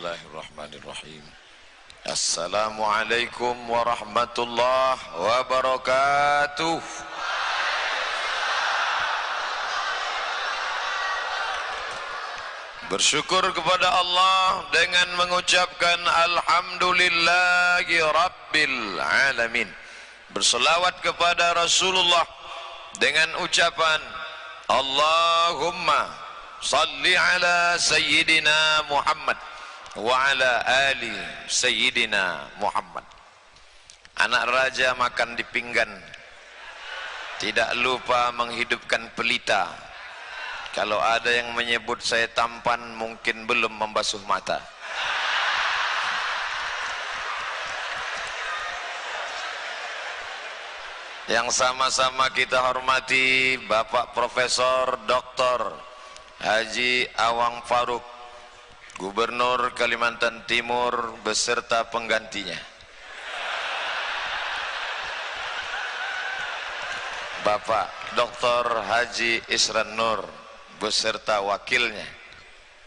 Bismillahirrahmanirrahim. Assalamualaikum warahmatullahi wabarakatuh. Bersyukur kepada Allah dengan mengucapkan alhamdulillahi rabbil alamin. Berselawat kepada Rasulullah dengan ucapan Allahumma salli ala sayyidina Muhammad wa ala ali sayyidina Muhammad. Anak raja makan di pinggan, tidak lupa menghidupkan pelita. Kalau ada yang menyebut saya tampan, mungkin belum membasuh mata. Yang sama-sama kita hormati Bapak Profesor Dr. Haji Awang Faruk, Gubernur Kalimantan Timur beserta penggantinya. Bapak Dr. Haji Isran Nur beserta wakilnya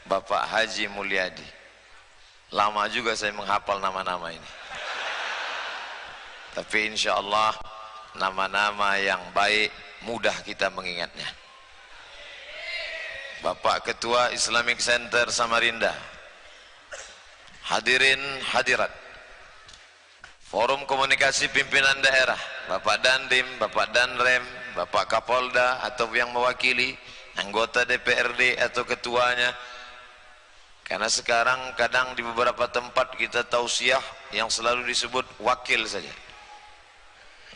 Bapak Haji Mulyadi. Lama juga saya menghafal nama-nama ini, tapi insya Allah nama-nama yang baik mudah kita mengingatnya. Bapak Ketua Islamic Center Samarinda, hadirin hadirat, Forum Komunikasi Pimpinan Daerah, Bapak Dandim, Bapak Danrem, Bapak Kapolda atau yang mewakili, anggota DPRD atau ketuanya. Karena sekarang kadang di beberapa tempat kita tausiah yang selalu disebut wakil saja.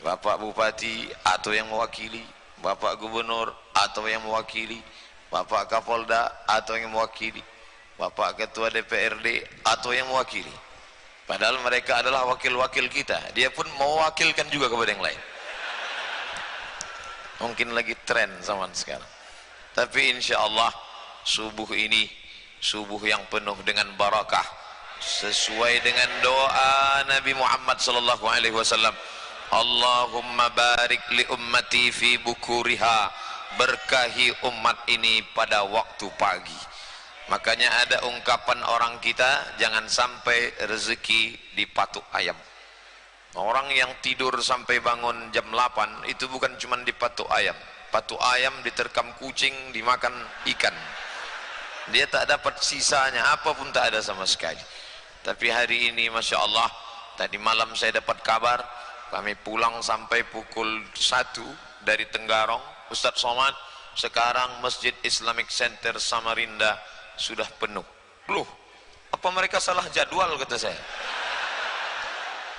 Bapak Bupati atau yang mewakili, Bapak Gubernur atau yang mewakili, Bapak Kapolda atau yang mewakili, Bapak Ketua DPRD atau yang mewakili. Padahal mereka adalah wakil-wakil kita. Dia pun mewakilkan juga kepada yang lain. Mungkin lagi tren zaman sekarang. Tapi insya Allah subuh ini subuh yang penuh dengan barakah, sesuai dengan doa Nabi Muhammad SAW. Allahumma barik li ummati fi bukuriha, berkahi umat ini pada waktu pagi. Makanya ada ungkapan orang kita, jangan sampai rezeki dipatuk ayam. Orang yang tidur sampai bangun jam 8 itu bukan cuma dipatuk ayam. Patuk ayam diterkam kucing, dimakan ikan. Dia tak dapat sisanya, apapun tak ada sama sekali. Tapi hari ini Masya Allah, tadi malam saya dapat kabar, kami pulang sampai pukul 1 dari Tenggarong, Ustadz Somad. Sekarang Masjid Islamic Center Samarinda sudah penuh. Loh, apa mereka salah jadwal, kata saya.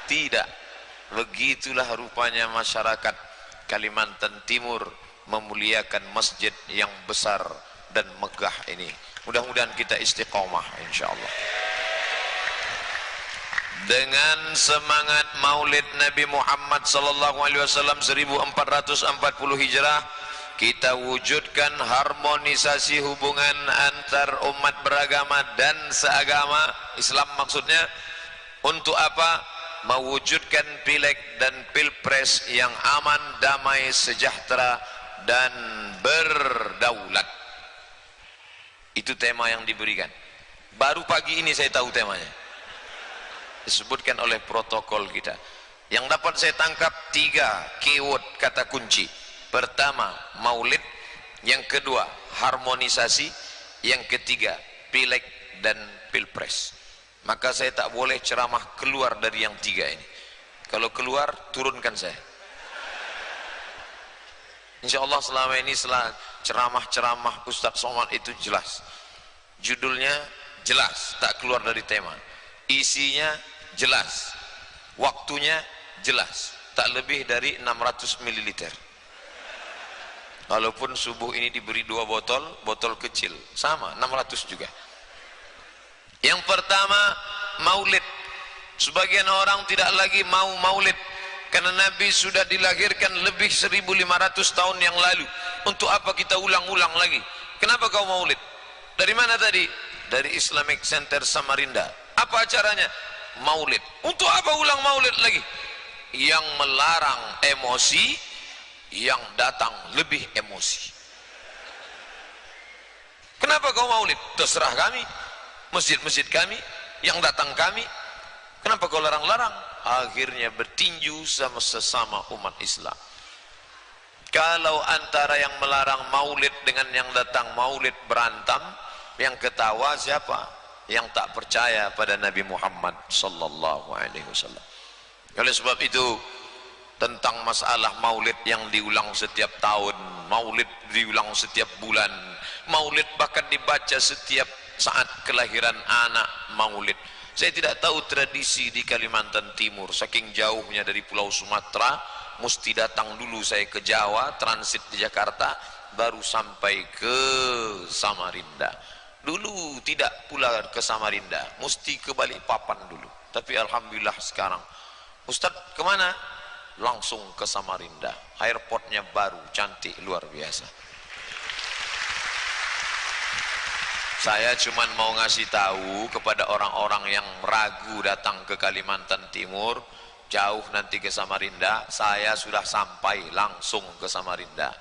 Tidak, begitulah rupanya masyarakat Kalimantan Timur memuliakan masjid yang besar dan megah ini. Mudah-mudahan kita istiqomah insyaallah. Dengan semangat Maulid Nabi Muhammad sallallahu alaihi wasallam 1440 Hijrah, kita wujudkan harmonisasi hubungan antar umat beragama dan seagama, Islam maksudnya. Untuk apa? Mewujudkan pileg dan pilpres yang aman, damai, sejahtera dan berdaulat. Itu tema yang diberikan. Baru pagi ini saya tahu temanya, disebutkan oleh protokol kita. Yang dapat saya tangkap 3 keyword, kata kunci. Pertama, maulid. Yang kedua, harmonisasi. Yang ketiga, pileg dan pilpres. Maka saya tak boleh ceramah keluar dari yang 3 ini. Kalau keluar, turunkan saya. Insya Allah selama ini ceramah-ceramah Ustadz Somad itu jelas. Judulnya jelas, tak keluar dari tema. Isinya jelas. Waktunya jelas, tak lebih dari 600 ml. Walaupun subuh ini diberi 2 botol, botol kecil, sama 600 juga. Yang pertama, maulid. Sebagian orang tidak lagi mau maulid karena Nabi sudah dilahirkan lebih 1500 tahun yang lalu. Untuk apa kita ulang-ulang lagi? Kenapa kau maulid? Dari mana tadi? Dari Islamic Center Samarinda. Apa acaranya? Maulid. Untuk apa ulang maulid lagi? Yang melarang emosi, yang datang lebih emosi. Kenapa kau maulid? Terserah kami, masjid-masjid kami, yang datang kami, kenapa kau larang-larang? Akhirnya bertinju sama sesama umat Islam. Kalau antara yang melarang maulid dengan yang datang maulid berantem, yang ketawa siapa? Yang tak percaya pada Nabi Muhammad sallallahu alaihi wasallam. Oleh sebab itu, tentang masalah maulid yang diulang setiap tahun, maulid diulang setiap bulan, maulid bahkan dibaca setiap saat kelahiran anak, maulid. Saya tidak tahu tradisi di Kalimantan Timur, saking jauhnya dari Pulau Sumatera, mesti datang dulu saya ke Jawa, transit di Jakarta, baru sampai ke Samarinda. Dulu tidak pula ke Samarinda, mesti ke Balikpapan dulu. Tapi alhamdulillah sekarang, Ustadz kemana? Langsung ke Samarinda. Airportnya baru, cantik, luar biasa. Saya cuma mau ngasih tahu kepada orang-orang yang ragu datang ke Kalimantan Timur, jauh nanti ke Samarinda, saya sudah sampai langsung ke Samarinda.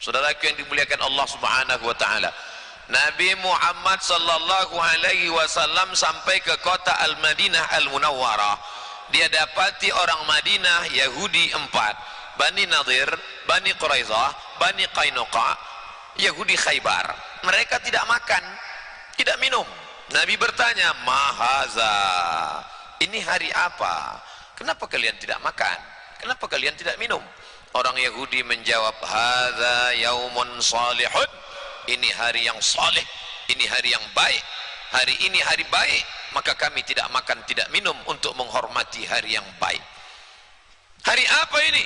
Saudaraku yang dimuliakan Allah Subhanahu wa taala, Nabi Muhammad sallallahu alaihi wasallam sampai ke kota Al-Madinah Al-Munawwarah. Dia dapati orang Madinah Yahudi 4, Bani Nadir, Bani Quraizah, Bani Qainuqa, Yahudi Khaybar. Mereka tidak makan, tidak minum. Nabi bertanya, "Mahaza? Ini hari apa? Kenapa kalian tidak makan? Kenapa kalian tidak minum?" Orang Yahudi menjawab, "Hadza yaumun salihun." Ini hari yang saleh, ini hari yang baik. Hari ini hari baik, maka kami tidak makan, tidak minum untuk menghormati hari yang baik. Hari apa ini?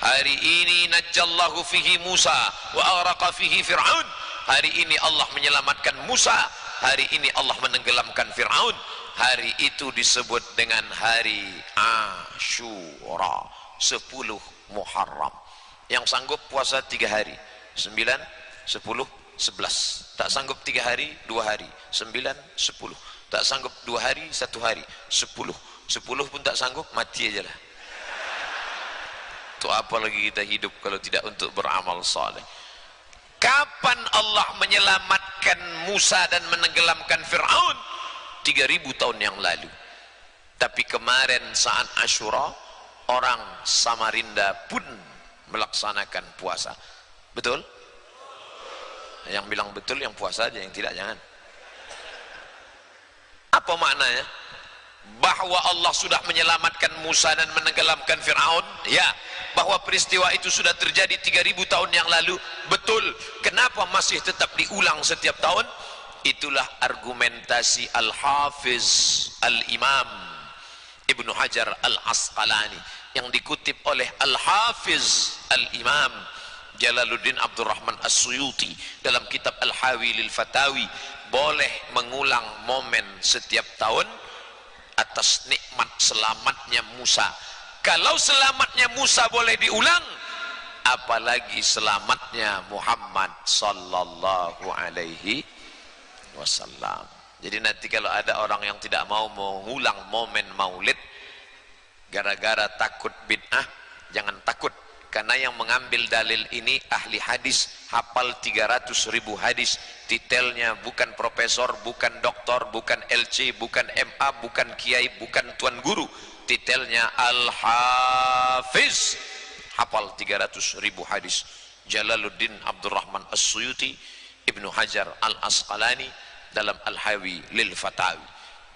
Hari ini najjallahu fihi Musa wa aghraqa fihi Fir'aun. Hari ini Allah menyelamatkan Musa, hari ini Allah menenggelamkan Fir'aun. Hari itu disebut dengan hari Ashura, 10 Muharram. Yang sanggup puasa 3 hari, 9, 10, 11. Tak sanggup 3 hari, 2 hari, 9, 10. Tak sanggup 2 hari, 1 hari, 10. 10 pun tak sanggup, mati aja lah. Itu apa lagi kita hidup kalau tidak untuk beramal saleh? Kapan Allah menyelamatkan Musa dan menenggelamkan Fir'aun? 3000 tahun yang lalu. Tapi kemarin saat Ashura, orang Samarinda pun melaksanakan puasa. Betul? Yang bilang betul yang puasa aja, yang tidak jangan. Apa maknanya? Bahwa Allah sudah menyelamatkan Musa dan menenggelamkan Fir'aun? Ya. Bahwa peristiwa itu sudah terjadi 3000 tahun yang lalu? Betul. Kenapa masih tetap diulang setiap tahun? Itulah argumentasi Al-Hafiz Al-Imam Ibnu Hajar Al-Asqalani yang dikutip oleh Al-Hafiz Al-Imam Jalaluddin Abdurrahman As-Suyuti dalam kitab Al-Hawi lil Fatawi. Boleh mengulang momen setiap tahun atas nikmat selamatnya Musa. Kalau selamatnya Musa boleh diulang, apalagi selamatnya Muhammad sallallahu alaihi wasallam. Jadi nanti kalau ada orang yang tidak mau mengulang momen maulid gara-gara takut bid'ah, jangan takut, karena yang mengambil dalil ini ahli hadis, hafal 300.000 hadis, titelnya bukan profesor, bukan doktor, bukan LC, bukan MA, bukan kiai, bukan tuan guru, titelnya Al-Hafiz, hafal 300.000 hadis. Jalaluddin Abdurrahman As-Suyuti, Ibnu Hajar Al-Asqalani dalam Al-Hawi lil Fatawi.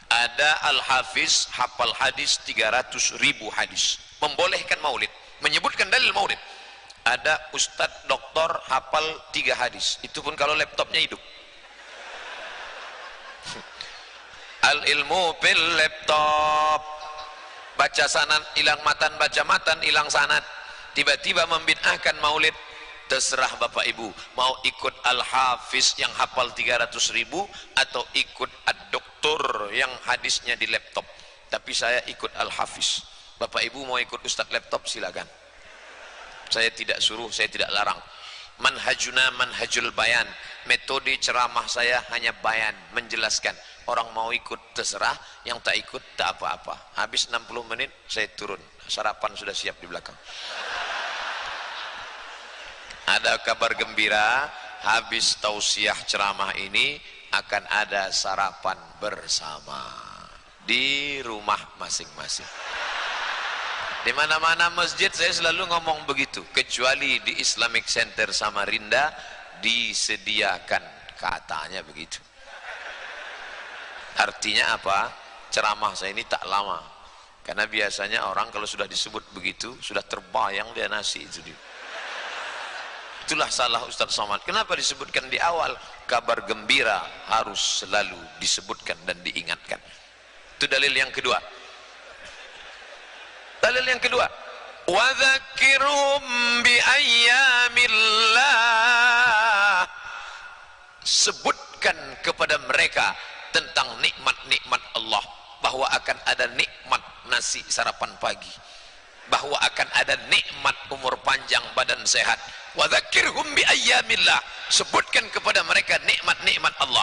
Ada Al-Hafiz hafal hadis 300.000 hadis, membolehkan maulid, menyebutkan dalil maulid. Ada Ustadz doktor hafal 3 hadis, itu pun kalau laptopnya hidup. Al ilmu fil laptop, baca sanad hilang matan, baca matan hilang sanad. Tiba-tiba membid'ahkan maulid. Terserah Bapak Ibu mau ikut Al-Hafiz yang hafal 300.000 atau ikut ad-doktor yang hadisnya di laptop. Tapi saya ikut Al-Hafiz. Bapak Ibu mau ikut Ustadz laptop silakan. Saya tidak suruh, saya tidak larang. Manhajuna manhajul bayan. Metode ceramah saya hanya bayan, menjelaskan. Orang mau ikut terserah, yang tak ikut tak apa-apa. Habis 60 menit saya turun. Sarapan sudah siap di belakang. Ada kabar gembira, habis tausiah ceramah ini akan ada sarapan bersama di rumah masing-masing. Di mana-mana masjid saya selalu ngomong begitu, kecuali di Islamic Center Samarinda disediakan, katanya begitu. Artinya apa? Ceramah saya ini tak lama, karena biasanya orang kalau sudah disebut begitu sudah terbayang dia nasi itu dia. Itulah salah Ustaz Somad. Kenapa disebutkan di awal? Kabar gembira harus selalu disebutkan dan diingatkan. Itu dalil yang kedua. Dalil yang kedua, wa dzakirhum bi ayyamillah. Sebutkan kepada mereka tentang nikmat-nikmat Allah, bahwa akan ada nikmat nasi sarapan pagi, bahwa akan ada nikmat umur panjang, badan sehat. Wa dzakirhum bi ayyamillah. Sebutkan kepada mereka nikmat-nikmat Allah.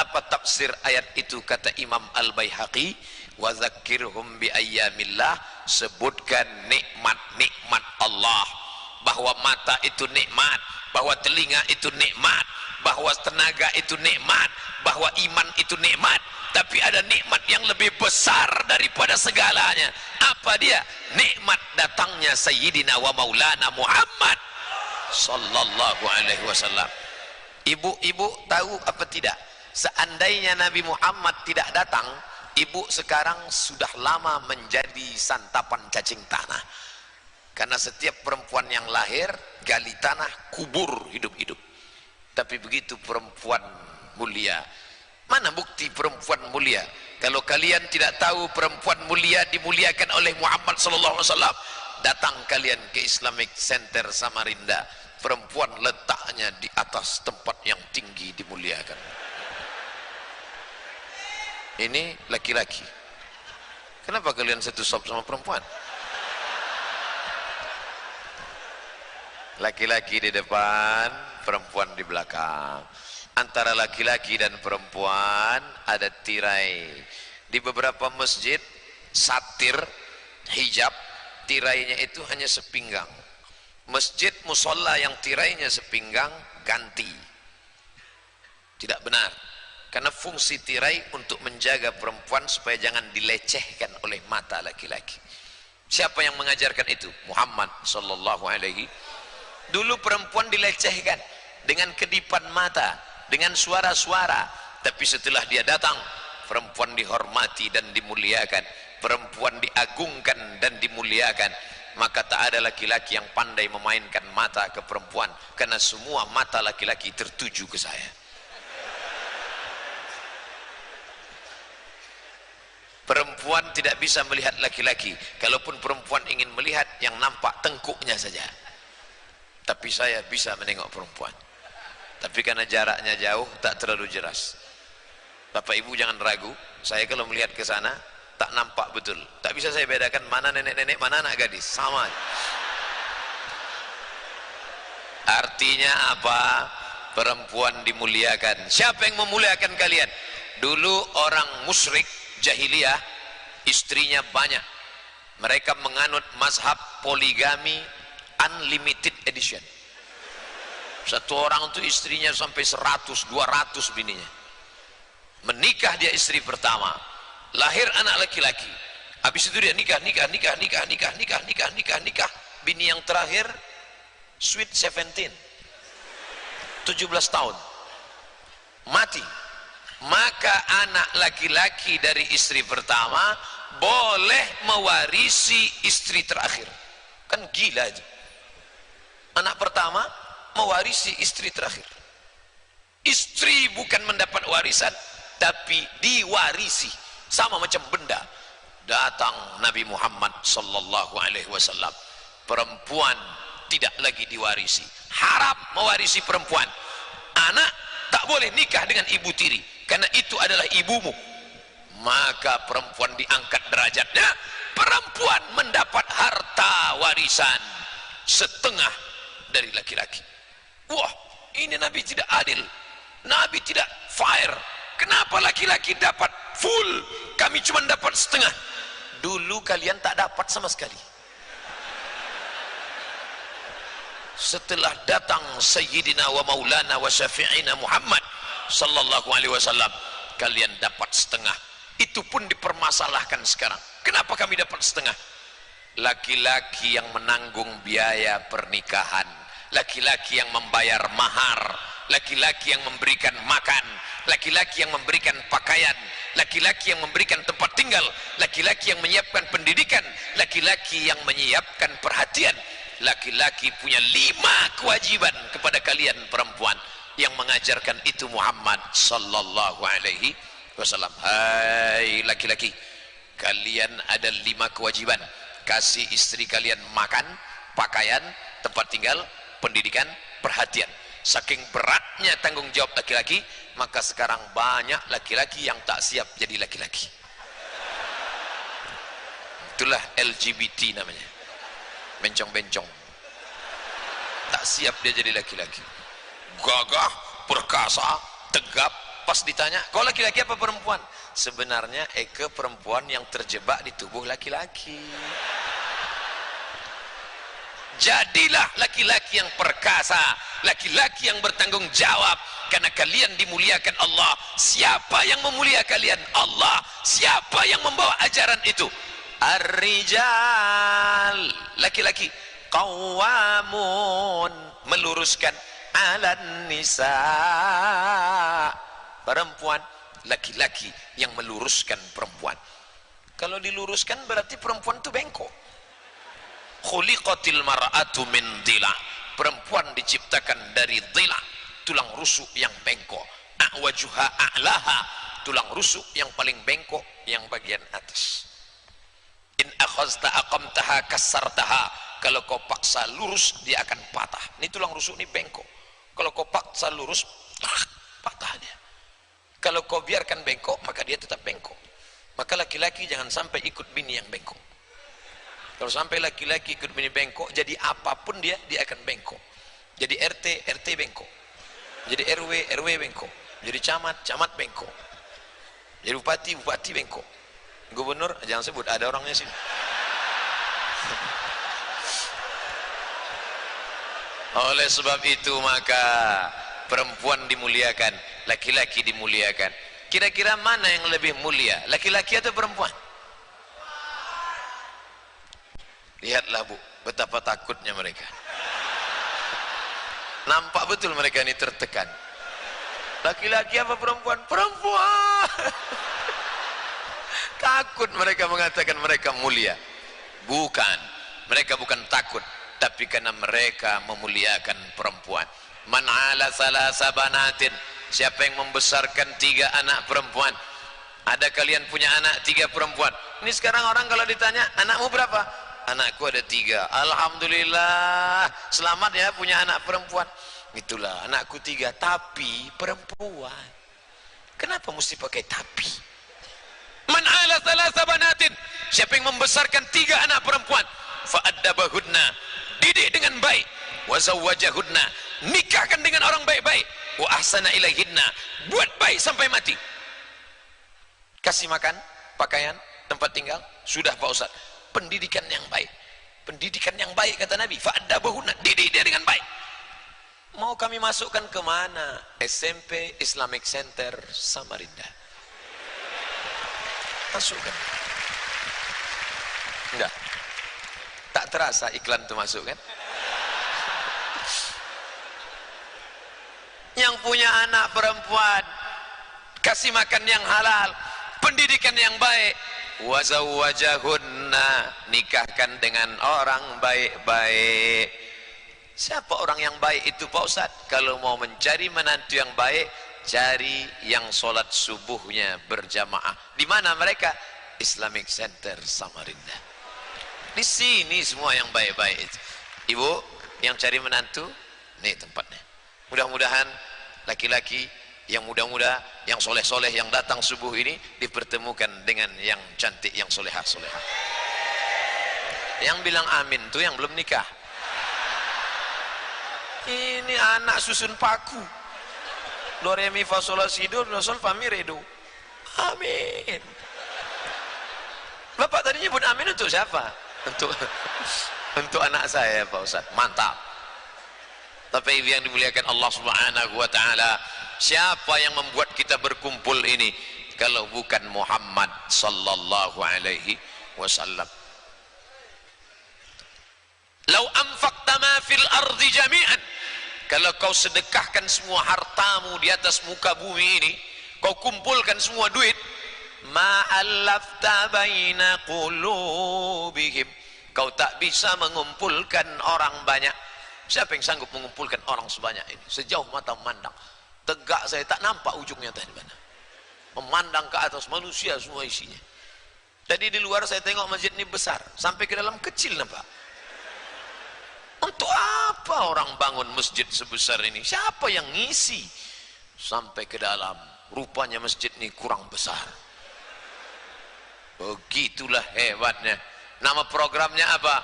Apa tafsir ayat itu? Kata Imam Al-Baihaqi, wa dzakirhum bi ayyamillah, sebutkan nikmat-nikmat Allah, bahwa mata itu nikmat, bahwa telinga itu nikmat, bahwa tenaga itu nikmat, bahwa iman itu nikmat. Tapi ada nikmat yang lebih besar daripada segalanya. Apa dia? Nikmat datangnya Sayyidina wa Maulana Muhammad sallallahu alaihi wasallam. Ibu-ibu tahu apa tidak? Seandainya Nabi Muhammad tidak datang, ibu sekarang sudah lama menjadi santapan cacing tanah. Karena setiap perempuan yang lahir, gali tanah, kubur hidup-hidup. Tapi begitu perempuan mulia. Mana bukti perempuan mulia? Kalau kalian tidak tahu perempuan mulia dimuliakan oleh Muhammad sallallahu alaihi wasallam, datang kalian ke Islamic Center Samarinda. Perempuan letaknya di atas tempat yang tinggi dimuliakan. Ini laki-laki. Kenapa kalian satu sop sama perempuan? Laki-laki di depan, perempuan di belakang. Antara laki-laki dan perempuan ada tirai. Di beberapa masjid satir hijab, tirainya itu hanya sepinggang. Masjid musola yang tirainya sepinggang ganti. Tidak benar. Karena fungsi tirai untuk menjaga perempuan supaya jangan dilecehkan oleh mata laki-laki. Siapa yang mengajarkan itu? Muhammad sallallahu alaihi. Dulu perempuan dilecehkan dengan kedipan mata, dengan suara-suara. Tapi setelah dia datang, perempuan dihormati dan dimuliakan, perempuan diagungkan dan dimuliakan. Maka tak ada laki-laki yang pandai memainkan mata ke perempuan, karena semua mata laki-laki tertuju ke saya. Perempuan tidak bisa melihat laki-laki. Kalaupun perempuan ingin melihat, yang nampak tengkuknya saja. Tapi saya bisa menengok perempuan. Tapi karena jaraknya jauh, tak terlalu jelas. Bapak ibu jangan ragu, saya kalau melihat ke sana tak nampak betul. Tak bisa saya bedakan mana nenek-nenek, mana anak gadis. Sama. Artinya apa? Perempuan dimuliakan. Siapa yang memuliakan kalian? Dulu orang musyrik jahiliyah, istrinya banyak. Mereka menganut mazhab poligami unlimited edition. Satu orang itu istrinya sampai 100, 200 bininya. Menikah dia istri pertama, lahir anak laki-laki. Habis itu dia nikah. Bini yang terakhir sweet 17, 17 tahun, mati. Maka anak laki-laki dari istri pertama boleh mewarisi istri terakhir. Kan gila itu. Anak pertama mewarisi istri terakhir. Istri bukan mendapat warisan, tapi diwarisi, sama macam benda. Datang Nabi Muhammad sallallahu alaihi wasallam, perempuan tidak lagi diwarisi, haram mewarisi perempuan. Anak tak boleh nikah dengan ibu tiri, karena itu adalah ibumu. Maka perempuan diangkat derajatnya, perempuan mendapat harta warisan setengah dari laki-laki. Wah, ini Nabi tidak adil, Nabi tidak fair. Kenapa laki-laki dapat full, kami cuma dapat setengah? Dulu kalian tak dapat sama sekali. Setelah datang Sayyidina wa Maulana wa Syafi'ina Muhammad sallallahu alaihi wasallam, kalian dapat setengah. Itu pun dipermasalahkan sekarang. Kenapa kami dapat setengah? Laki-laki yang menanggung biaya pernikahan, laki-laki yang membayar mahar, laki-laki yang memberikan makan, laki-laki yang memberikan pakaian, laki-laki yang memberikan tempat tinggal, laki-laki yang menyiapkan pendidikan, laki-laki yang menyiapkan perhatian. Laki-laki punya 5 kewajiban kepada kalian perempuan. Yang mengajarkan itu Muhammad sallallahu alaihi wasallam. Hai laki-laki, kalian ada 5 kewajiban. Kasih istri kalian makan, pakaian, tempat tinggal, pendidikan, perhatian. Saking beratnya tanggung jawab laki-laki, maka sekarang banyak laki-laki yang tak siap jadi laki-laki. Itulah LGBT namanya, bencong-bencong, tak siap dia jadi laki-laki. Gagah, perkasa, tegap. Pas ditanya, kau laki-laki apa perempuan? Sebenarnya Eke perempuan yang terjebak di tubuh laki-laki. Jadilah laki-laki yang perkasa, laki-laki yang bertanggung jawab, karena kalian dimuliakan Allah. Siapa yang memulia kalian? Allah. Siapa yang membawa ajaran itu? Ar-rijal, laki-laki, qawwamun, meluruskan, alan nisa, perempuan, laki-laki yang meluruskan perempuan. Kalau diluruskan berarti perempuan itu bengkok. Khuliqatil mar'atu min dhila, perempuan diciptakan dari dhila, tulang rusuk yang bengkok. A'wajuha a'laha, tulang rusuk yang paling bengkok yang bagian atas. In akhazta aqamtaha kassartaha, kalau kau paksa lurus dia akan patah. Ini tulang rusuk ini bengkok. Kalau kau paksa lurus, patah dia. Kalau kau biarkan bengkok, maka dia tetap bengkok. Maka laki-laki jangan sampai ikut bini yang bengkok. Kalau sampai laki-laki ikut bini bengkok, jadi apapun dia akan bengkok. Jadi RT bengkok. Jadi RW bengkok. Jadi camat bengkok. Jadi bupati bengkok. Gubernur, jangan sebut, ada orangnya sini. Oleh sebab itu maka perempuan dimuliakan, laki-laki dimuliakan. Kira-kira mana yang lebih mulia, laki-laki atau perempuan? Lihatlah Bu, betapa takutnya mereka. Nampak betul mereka ini tertekan. Laki-laki apa perempuan? Perempuan. Takut mereka mengatakan mereka mulia. Bukan, mereka bukan takut, tapi karena mereka memuliakan perempuan. Man ala salasa banatin, siapa yang membesarkan 3 anak perempuan? Ada kalian punya anak 3 perempuan? Ini sekarang orang kalau ditanya, anakmu berapa? Anakku ada 3. Alhamdulillah, selamat ya punya anak perempuan. Itulah anakku 3, tapi perempuan. Kenapa mesti pakai tapi? Man ala salasa banatin, siapa yang membesarkan 3 anak perempuan? Fa'addabahudna, didik dengan baik. Wa zawwajahudna, nikahkan dengan orang baik-baik. Wa ahsana ilaihinna, buat baik sampai mati. Kasih makan, pakaian, tempat tinggal, sudah Pak Ustaz. Pendidikan yang baik, pendidikan yang baik kata Nabi. Fa'addabahudna, didik dia dengan baik. Mau kami masukkan ke mana? SMP Islamic Center Samarinda. Masukkan. Enggak. Tak terasa iklan itu masuk kan? Yang punya anak perempuan, kasih makan yang halal, pendidikan yang baik. Wa zawwajahunna, nikahkan dengan orang baik-baik. Siapa orang yang baik itu Pak Ustaz? Kalau mau mencari menantu yang baik, cari yang sholat subuhnya berjamaah. Di mana mereka? Islamic Center Samarinda. Di sini semua yang baik-baik itu. Ibu yang cari menantu, nih tempatnya. Mudah-mudahan laki-laki yang muda-muda, yang soleh-soleh, yang datang subuh ini dipertemukan dengan yang cantik, yang solehah-solehah. Yang bilang amin tuh yang belum nikah. Ini anak susun paku. Do re mi fa sol la si do sol fa mi re do. Amin. Bapak tadi nyebut amin untuk siapa? Untuk anak saya Pak Ustaz. Mantap. Tapi yang dimuliakan Allah Subhanahu wa taala, siapa yang membuat kita berkumpul ini kalau bukan Muhammad sallallahu alaihi wasallam? Lau anfaqta ma fil ardi jami'an, kalau kau sedekahkan semua hartamu di atas muka bumi ini, kau kumpulkan semua duit, ma'allafta baina qulubihim, kau tak bisa mengumpulkan orang banyak. Siapa yang sanggup mengumpulkan orang sebanyak ini? Sejauh mata memandang, tegak saya tak nampak ujungnya tadi mana. Memandang ke atas, manusia semua isinya. Tadi di luar saya tengok masjid ini besar, sampai ke dalam kecil nampak. Untuk apa orang bangun masjid sebesar ini? Siapa yang ngisi? Sampai ke dalam, rupanya masjid ini kurang besar. Begitulah hebatnya. Nama programnya apa?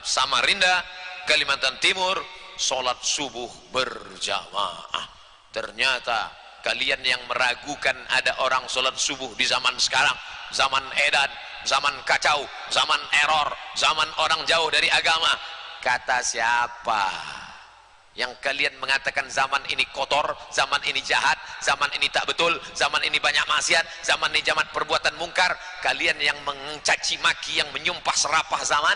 Samarinda, Kalimantan Timur, sholat subuh berjamaah. Ternyata kalian yang meragukan ada orang sholat subuh di zaman sekarang, zaman edan, zaman kacau, zaman error, zaman orang jauh dari agama. Kata siapa yang kalian mengatakan zaman ini kotor, zaman ini jahat, zaman ini tak betul, zaman ini banyak maksiat, zaman ini zaman perbuatan mungkar? Kalian yang mencaci maki, yang menyumpah serapah zaman,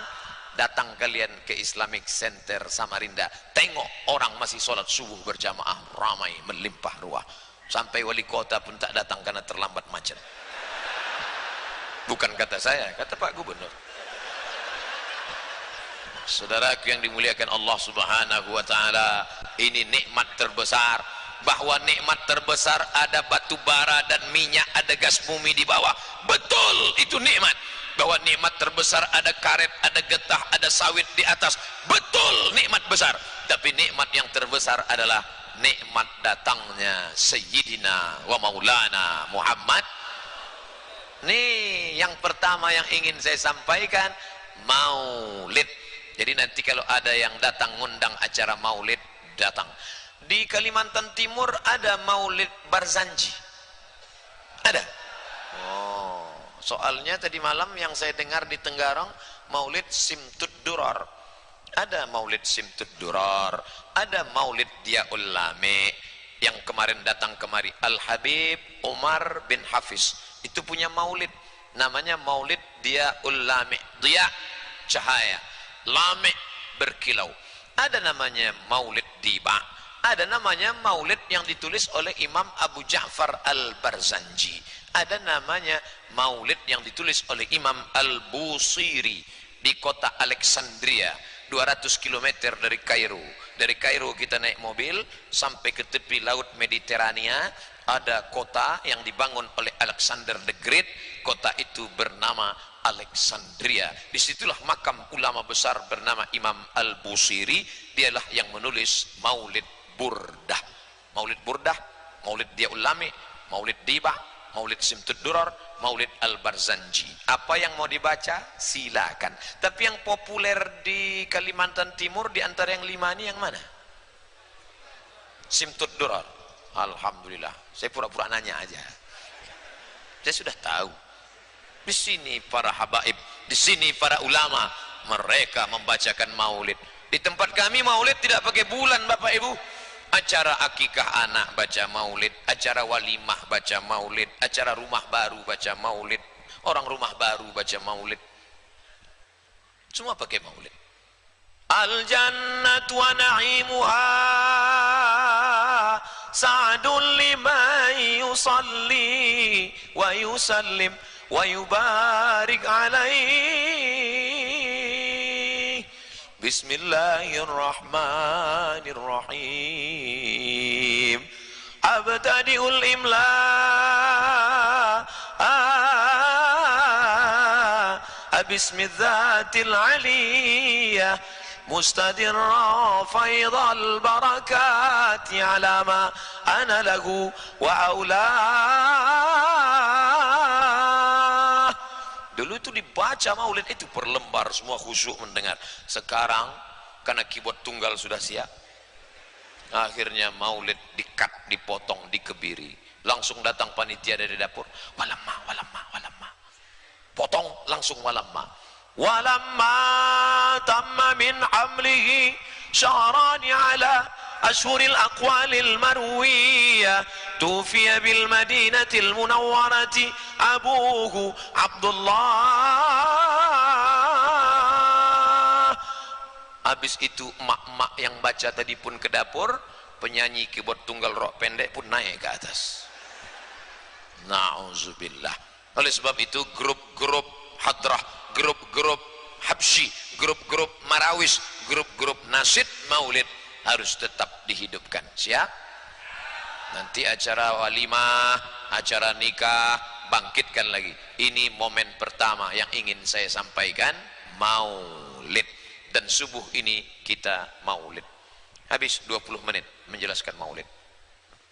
datang kalian ke Islamic Center Samarinda, tengok orang masih sholat subuh berjamaah, ramai melimpah ruah. Sampai wali kota pun tak datang karena terlambat macet. Bukan kata saya, kata Pak Gubernur. Saudaraku yang dimuliakan Allah Subhanahu wa taala, ini nikmat terbesar. Bahwa nikmat terbesar ada batu bara dan minyak, ada gas bumi di bawah. Betul, itu nikmat. Bahwa nikmat terbesar ada karet, ada getah, ada sawit di atas. Betul, nikmat besar. Tapi nikmat yang terbesar adalah nikmat datangnya Sayyidina wa Maulana Muhammad. Nih yang pertama yang ingin saya sampaikan, maulid. Jadi nanti kalau ada yang datang ngundang acara maulid, datang. Di Kalimantan Timur ada maulid Barzanji. Ada? Oh, soalnya tadi malam yang saya dengar di Tenggarong, maulid Simtud Durar. Ada maulid Simtud Durar, ada maulid Diaul Lame. Yang kemarin datang kemari, Al-Habib Umar bin Hafiz. Itu punya maulid. Namanya maulid Diaul Lame. Dia, cahaya. Lame, berkilau. Ada namanya maulid Diba, ada namanya maulid yang ditulis oleh Imam Abu Ja'far Al-Barzanji, ada namanya maulid yang ditulis oleh Imam Al-Busiri di kota Alexandria, 200 km dari Kairo. Dari Kairo kita naik mobil sampai ke tepi laut Mediterania, ada kota yang dibangun oleh Alexander the Great. Kota itu bernama Alexandria. Disitulah makam ulama besar bernama Imam Al-Busiri. Dialah yang menulis Maulid Burdah. Maulid Burdah, Maulid Diaul Lame, Maulid Diba, Maulid Simtud Durar, Maulid Al-Barzanji. Apa yang mau dibaca silakan. Tapi yang populer di Kalimantan Timur di antara yang 5 ini yang mana? Simtud Durar. Alhamdulillah. Saya pura-pura nanya aja. Saya sudah tahu. Di sini para habaib, di sini para ulama, mereka membacakan maulid. Di tempat kami maulid tidak pakai bulan, Bapak Ibu. Acara akikah anak baca maulid, acara walimah baca maulid, acara rumah baru baca maulid, orang rumah baru baca maulid. Semua pakai maulid. Al jannatu wa na'imuha sa'dun liman yusalli wa yusallim wa yubarik alaihi. Bismillahirrahmanirrahim. Abtadi'ul imla bismidzatil aliyah mustadirra faidal barakati ala ma ana lahu wa aula. Dulu itu dibaca maulid itu per lembar, semua khusyuk mendengar. Sekarang karena keyboard tunggal sudah siap, akhirnya maulid dikat, dipotong, dikebiri. Langsung datang panitia dari dapur, walamma walamma walamma, potong langsung walamma. Walamma tamma min amlihi syahrani ala ashhuril aqwalil marwiyah tufiya bil madinatil munawwarati abuhu Abdullah. Habis itu emak-emak yang baca tadi pun ke dapur, penyanyi keyboard tunggal rok pendek pun naik ke atas. Na'udzubillah. Oleh sebab itu grup-grup hadrah, grup-grup habsyi, grup-grup marawis, grup-grup nasid maulid harus tetap dihidupkan. Siap? Nanti acara walimah, acara nikah, bangkitkan lagi. Ini momen pertama yang ingin saya sampaikan, maulid. Dan subuh ini kita maulid. Habis 20 menit menjelaskan maulid.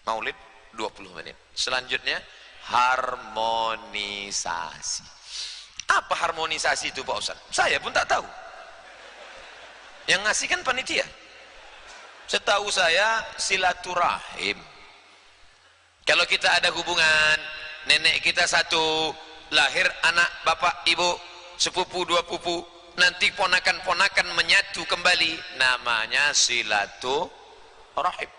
Maulid 20 menit. Selanjutnya harmonisasi. Apa harmonisasi itu Pak Ustaz? Saya pun tak tahu. Yang ngasih kan panitia. Setahu saya silaturahim. Kalau kita ada hubungan, nenek kita satu, lahir anak bapak ibu, sepupu dua pupu, nanti ponakan-ponakan menyatu kembali, namanya silaturahim.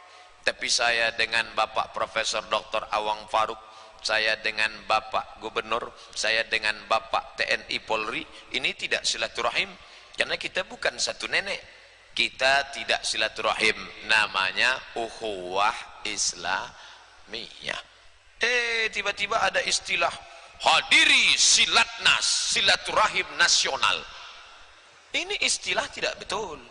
Tapi saya dengan Bapak Profesor Dr. Awang Faruk, saya dengan Bapak Gubernur, saya dengan Bapak TNI Polri, ini tidak silaturahim karena kita bukan satu nenek. Kita tidak silaturahim, namanya ukhuwah Islamiyah. Tiba-tiba ada istilah hadiri silatnas, silaturahim nasional. Ini istilah tidak betul.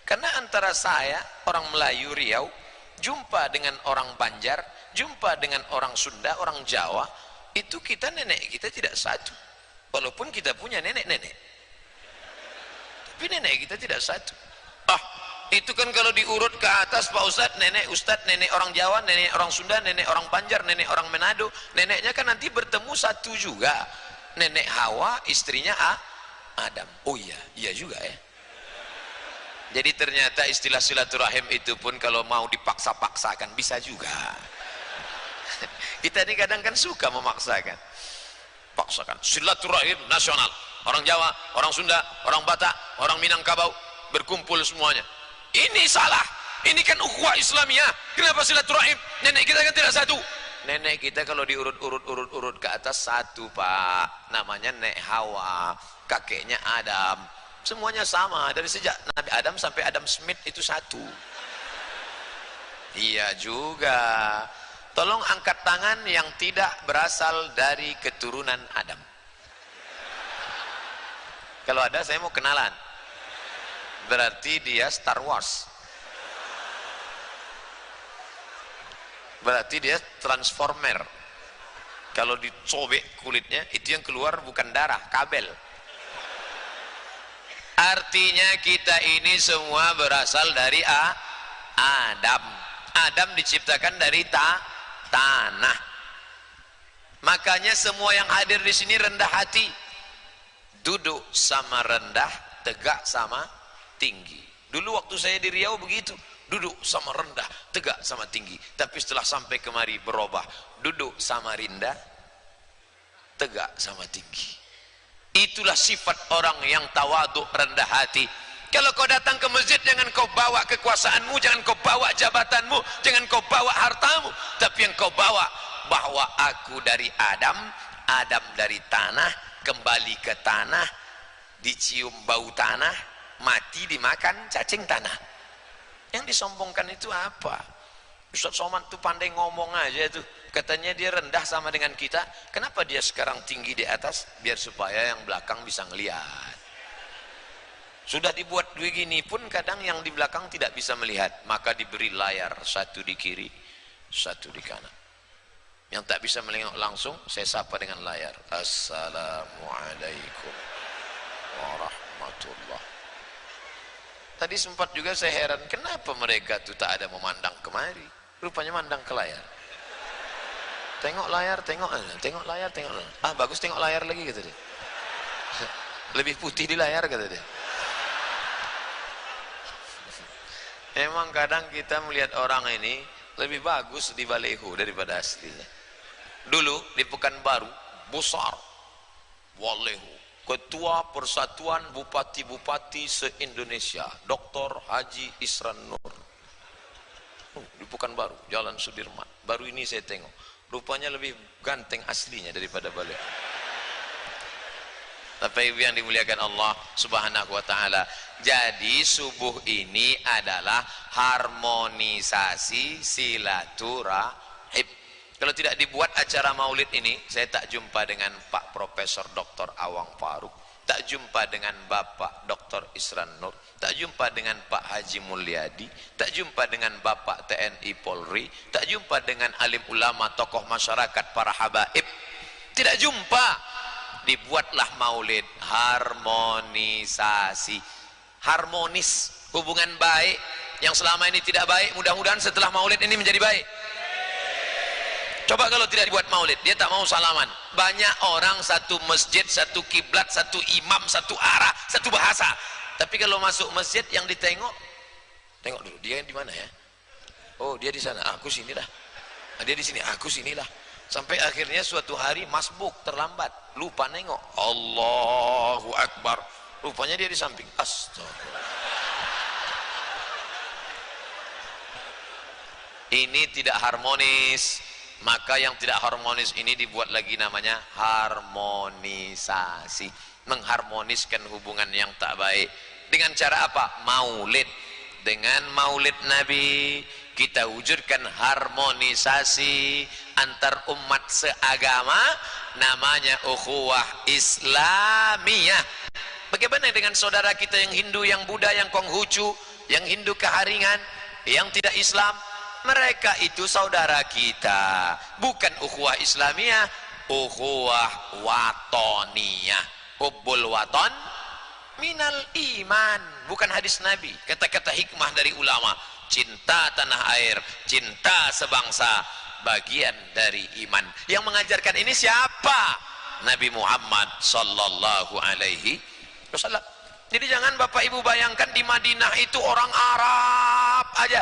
Karena antara saya, orang Melayu Riau, jumpa dengan orang Banjar, jumpa dengan orang Sunda, orang Jawa, itu kita nenek kita tidak satu. Walaupun kita punya nenek-nenek, tapi nenek kita tidak satu. Itu kan kalau diurut ke atas Pak Ustadz, nenek Ustadz, nenek orang Jawa, nenek orang Sunda, nenek orang Banjar, nenek orang Manado, neneknya kan nanti bertemu satu juga. Nenek Hawa, istrinya Adam. Oh iya, iya juga ya. Jadi ternyata istilah silaturahim itu pun kalau mau dipaksa-paksakan bisa juga. Kita ini kadang kan suka memaksakan. Paksakan silaturahim nasional. Orang Jawa, orang Sunda, orang Batak, orang Minangkabau berkumpul semuanya. Ini salah. Ini kan ukhuwah Islamiyah. Kenapa silaturahim? Nenek kita kan tidak satu. Nenek kita kalau diurut ke atas satu Pak, namanya Nek Hawa, kakeknya Adam, semuanya sama dari sejak Nabi Adam sampai Adam Smith itu satu. Iya juga. Tolong angkat tangan yang tidak berasal dari keturunan Adam. Kalau ada saya mau kenalan. Berarti dia Star Wars. Berarti dia Transformer. Kalau dicobek kulitnya, itu yang keluar bukan darah, kabel. Artinya kita ini semua berasal dari Adam. Adam diciptakan dari tanah. Makanya semua yang hadir di sini rendah hati. Duduk sama rendah, tegak sama tinggi. Dulu waktu saya di Riau begitu, duduk sama rendah, tegak sama tinggi. Tapi setelah sampai kemari berubah, duduk sama rendah, tegak sama tinggi. Itulah sifat orang yang tawaduk, rendah hati. Kalau kau datang ke masjid, jangan kau bawa kekuasaanmu, jangan kau bawa jabatanmu, jangan kau bawa hartamu, tapi yang kau bawa bahwa aku dari Adam, Adam dari tanah, kembali ke tanah, dicium bau tanah, mati dimakan cacing tanah. Yang disombongkan itu apa? Ustaz Somad tuh pandai ngomong aja tuh, katanya dia rendah sama dengan kita, kenapa dia sekarang tinggi di atas? Biar supaya yang belakang bisa ngelihat. Sudah dibuat begini pun kadang yang di belakang tidak bisa melihat, maka diberi layar, satu di kiri, satu di kanan. Yang tak bisa melengok langsung, saya sapa dengan layar. Assalamualaikum warahmatullah. Tadi sempat juga saya heran, kenapa mereka tuh tak ada memandang kemari? Rupanya mandang ke layar. Tengok layar, tengok layar, tengok layar. Bagus tengok layar lagi kata dia. Lebih putih di layar kata dia. Emang kadang kita melihat orang ini lebih bagus di baleho daripada aslinya. Dulu di Pekanbaru, besar Waleho, Ketua Persatuan Bupati-Bupati se-Indonesia, Dr. Haji Isran Nur. Pekanbaru, Jalan Sudirman. Baru ini saya tengok, rupanya lebih ganteng aslinya daripada balik. Bapak Ibu yang dimuliakan Allah Subhanahu wa taala. Jadi subuh ini adalah harmonisasi silaturahim. Kalau tidak dibuat acara maulid ini, saya tak jumpa dengan Pak Profesor Dr. Awang Faruk, tak jumpa dengan Bapak Dr. Isran Nur, tak jumpa dengan Pak Haji Mulyadi, tak jumpa dengan Bapak TNI Polri, tak jumpa dengan alim ulama, tokoh masyarakat, para habaib. Tidak jumpa. Dibuatlah maulid, harmonisasi, harmonis, hubungan baik yang selama ini tidak baik, mudah-mudahan setelah maulid ini menjadi baik. Coba kalau tidak dibuat maulid, dia tak mau salaman. Banyak orang satu masjid, satu kiblat, satu imam, satu arah, satu bahasa. Tapi kalau masuk masjid yang ditengok, tengok dulu dia di mana ya? Oh, dia di sana, aku sini lah. Dia di sini, aku sinilah. Sampai akhirnya suatu hari masbuk, terlambat, lupa nengok. Allahu Akbar, rupanya dia di samping. Astagfirullah. Ini tidak harmonis. Maka yang tidak harmonis ini dibuat lagi, namanya harmonisasi, mengharmoniskan hubungan yang tak baik. Dengan cara apa? Maulid. Dengan maulid Nabi kita wujudkan harmonisasi antar umat seagama, namanya ukhuwah Islamiyah. Bagaimana dengan saudara kita yang Hindu, yang Buddha, yang Konghucu, yang Hindu Keharingan, yang tidak Islam? Mereka itu saudara kita, bukan ukhuwah Islamiyah, ukhuwah watoniyah. Hubbul waton minal iman, bukan hadis Nabi, kata-kata hikmah dari ulama. Cinta tanah air, cinta sebangsa, bagian dari iman. Yang mengajarkan ini siapa? Nabi Muhammad sallallahu alaihi wasallam. Jadi jangan Bapak Ibu bayangkan di Madinah itu orang Arab aja,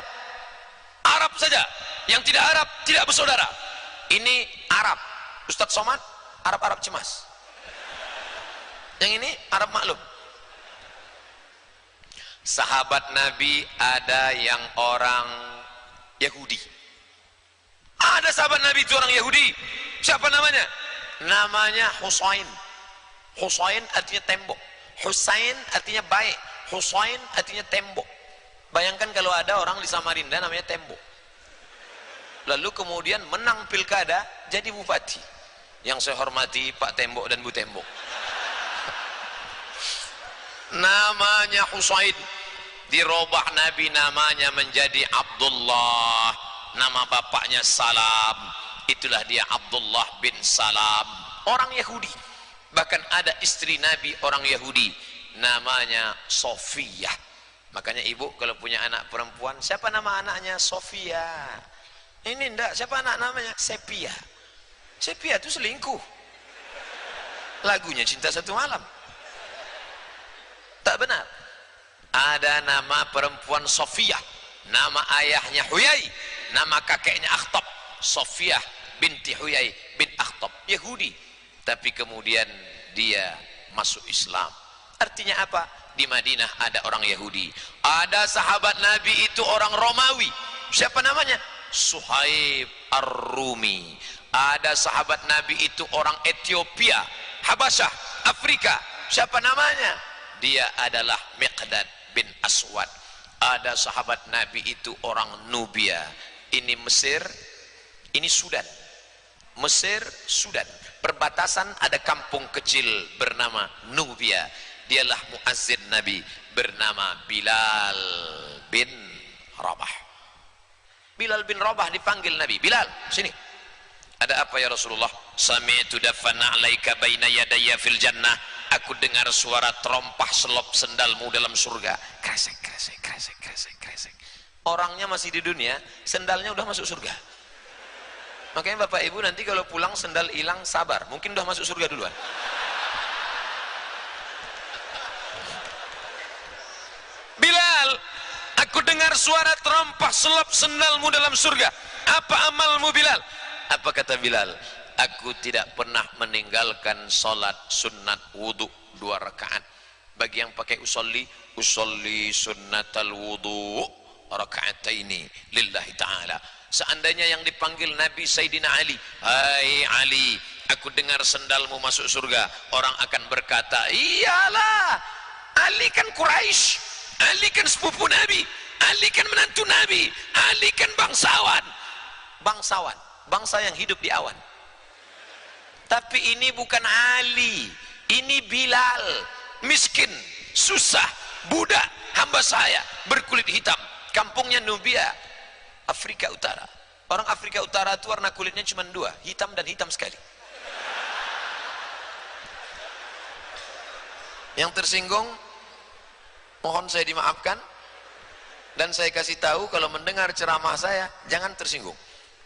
Arab saja, yang tidak Arab tidak bersaudara. Ini Arab, Ustadz Somad Arab-Arab cemas, yang ini Arab maklum. Sahabat Nabi ada yang orang Yahudi, ada sahabat Nabi itu orang Yahudi. Siapa namanya? Namanya Husain. Husain artinya tembok, Husain artinya baik, Husain artinya tembok. Bayangkan kalau ada orang di Samarinda namanya Tembok, lalu kemudian menang pilkada jadi bupati. Yang saya hormati Pak Tembok dan Bu Tembok, namanya Husain. Dirobah Nabi namanya menjadi Abdullah, nama bapaknya Salam, itulah dia Abdullah bin Salam, orang Yahudi. Bahkan ada istri Nabi orang Yahudi, namanya Sofiyah. Makanya ibu kalau punya anak perempuan, siapa nama anaknya? Sofia. Ini enggak, siapa anak namanya? Sepia. Sepia itu selingkuh, lagunya Cinta Satu Malam. Tak benar. Ada nama perempuan Sofia, nama ayahnya Huyai, nama kakeknya Akhtab. Sofiyah binti Huyai bin Akhtab, Yahudi, tapi kemudian dia masuk Islam. Artinya apa? Di Madinah ada orang Yahudi, ada sahabat Nabi itu orang Romawi. Siapa namanya? Suhaib Ar-Rumi. Ada sahabat Nabi itu orang Ethiopia, Habasyah, Afrika. Siapa namanya? Dia adalah Miqdad bin Aswad. Ada sahabat Nabi itu orang Nubia. Ini Mesir, ini Sudan. Mesir, Sudan, perbatasan ada kampung kecil bernama Nubia. Dialah muazzin Nabi bernama Bilal bin Rabah. Bilal bin Rabah dipanggil Nabi, Bilal, sini. Ada apa ya Rasulullah? Sami'tu dafana 'alaika baina yadayya fil jannah. Aku dengar suara terompah selop sendalmu dalam surga. Kresek, kresek, kresek, kresek, kresek. Orangnya masih di dunia, sendalnya udah masuk surga. Makanya Bapak Ibu nanti kalau pulang sendal hilang, sabar, mungkin udah masuk surga duluan. Bilal, aku dengar suara terompah selop sendalmu dalam surga. Apa amalmu Bilal? Apa kata Bilal? Aku tidak pernah meninggalkan salat sunat wudu 2 rakaat. Bagi yang pakai usolli, usolli sunnatal wudu raka'ataini lillahi ta'ala. Seandainya yang dipanggil Nabi Sayyidina Ali, hai Ali, aku dengar sendalmu masuk surga, orang akan berkata, iyalah, Ali kan Quraisy, Ali kan sepupu Nabi, Ali kan menantu Nabi, Ali kan bangsawan. Bangsawan, bangsa yang hidup di awan. Tapi ini bukan Ali, ini Bilal, miskin, susah, budak, hamba saya, berkulit hitam, kampungnya Nubia, Afrika Utara. Orang Afrika Utara itu warna kulitnya cuma dua, hitam dan hitam sekali. Yang tersinggung, mohon saya dimaafkan, dan saya kasih tahu kalau mendengar ceramah saya jangan tersinggung,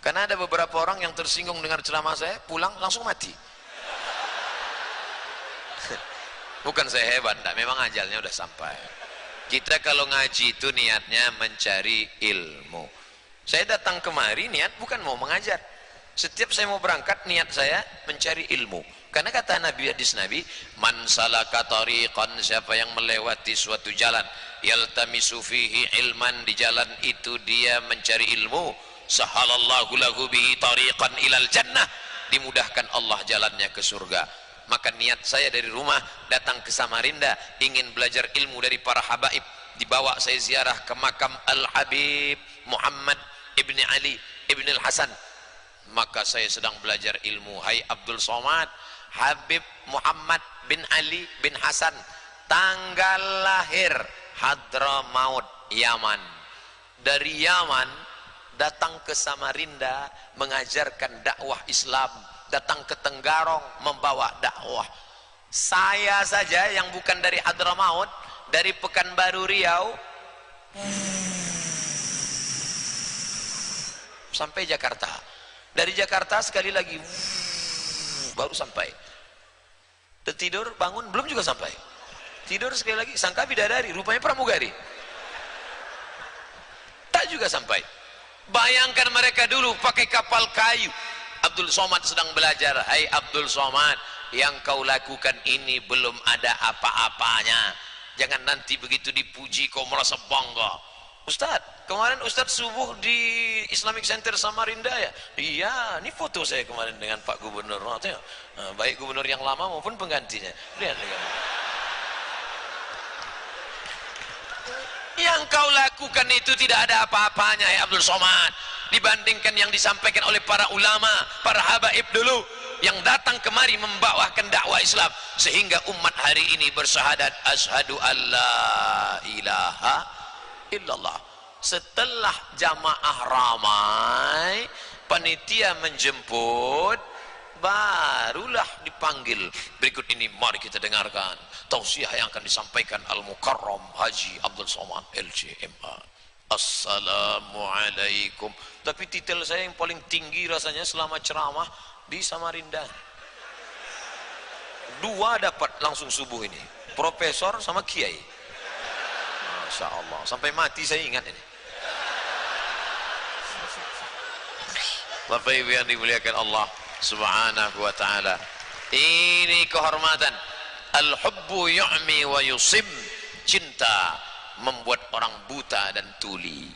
karena ada beberapa orang yang tersinggung dengar ceramah saya, pulang langsung mati. Bukan saya hebat, enggak, memang ajalnya udah sampai. Kita kalau ngaji itu niatnya mencari ilmu. Saya datang kemari niat bukan mau mengajar. Setiap saya mau berangkat niat saya mencari ilmu. Karena kata Nabi, hadis Nabi, man salaka tariqan, siapa yang melewati suatu jalan, yaltamisu fihi ilman, di jalan itu dia mencari ilmu, sahalallahu lahu bihi tariqan ilal jannah, dimudahkan Allah jalannya ke surga. Maka niat saya dari rumah datang ke Samarinda ingin belajar ilmu dari para habaib. Dibawa saya ziarah ke makam Al-Habib Muhammad ibni Ali ibni Al-Hasan. Maka saya sedang belajar ilmu. Hai Abdul Somad, Habib Muhammad bin Ali bin Hasan, tanggal lahir Hadramaut, Yaman. Dari Yaman datang ke Samarinda mengajarkan dakwah Islam, datang ke Tenggarong membawa dakwah. Saya saja yang bukan dari Hadramaut, dari Pekanbaru Riau sampai Jakarta, dari Jakarta sekali lagi baru sampai. Tertidur bangun belum juga sampai, tidur sekali lagi sangka bidadari, rupanya pramugari, tak juga sampai. Bayangkan mereka dulu pakai kapal kayu. Abdul Somad sedang belajar. Hai Abdul Somad, yang kau lakukan ini belum ada apa-apanya, jangan nanti begitu dipuji kau merasa bangga. Ustadz, kemarin Ustadz subuh di Islamic Center Samarinda ya? Iya, ini foto saya kemarin dengan Pak Gubernur. Nah, baik gubernur yang lama maupun penggantinya. Lihat. Yang kau lakukan itu tidak ada apa-apanya ya Abdul Somad, dibandingkan yang disampaikan oleh para ulama, para habaib dulu yang datang kemari membawakan dakwah Islam, sehingga umat hari ini bersyahadat asyhadu alla ilaha illallah. Setelah jamaah ramai, panitia menjemput, barulah dipanggil. Berikut ini mari kita dengarkan tausiah yang akan disampaikan Al-Mukarram Haji Abdul Somad LCMA. Assalamualaikum. Tapi titel saya yang paling tinggi rasanya selama ceramah di Samarinda. Dua dapat langsung subuh ini, profesor sama kiai. Masya Allah, sampai mati saya ingat ini. Bapak Ibu yang dimuliakan Allah Subhanahu wa ta'ala, ini kehormatan. Al-hubbu yu'mi wa yusim, cinta membuat orang buta dan tuli.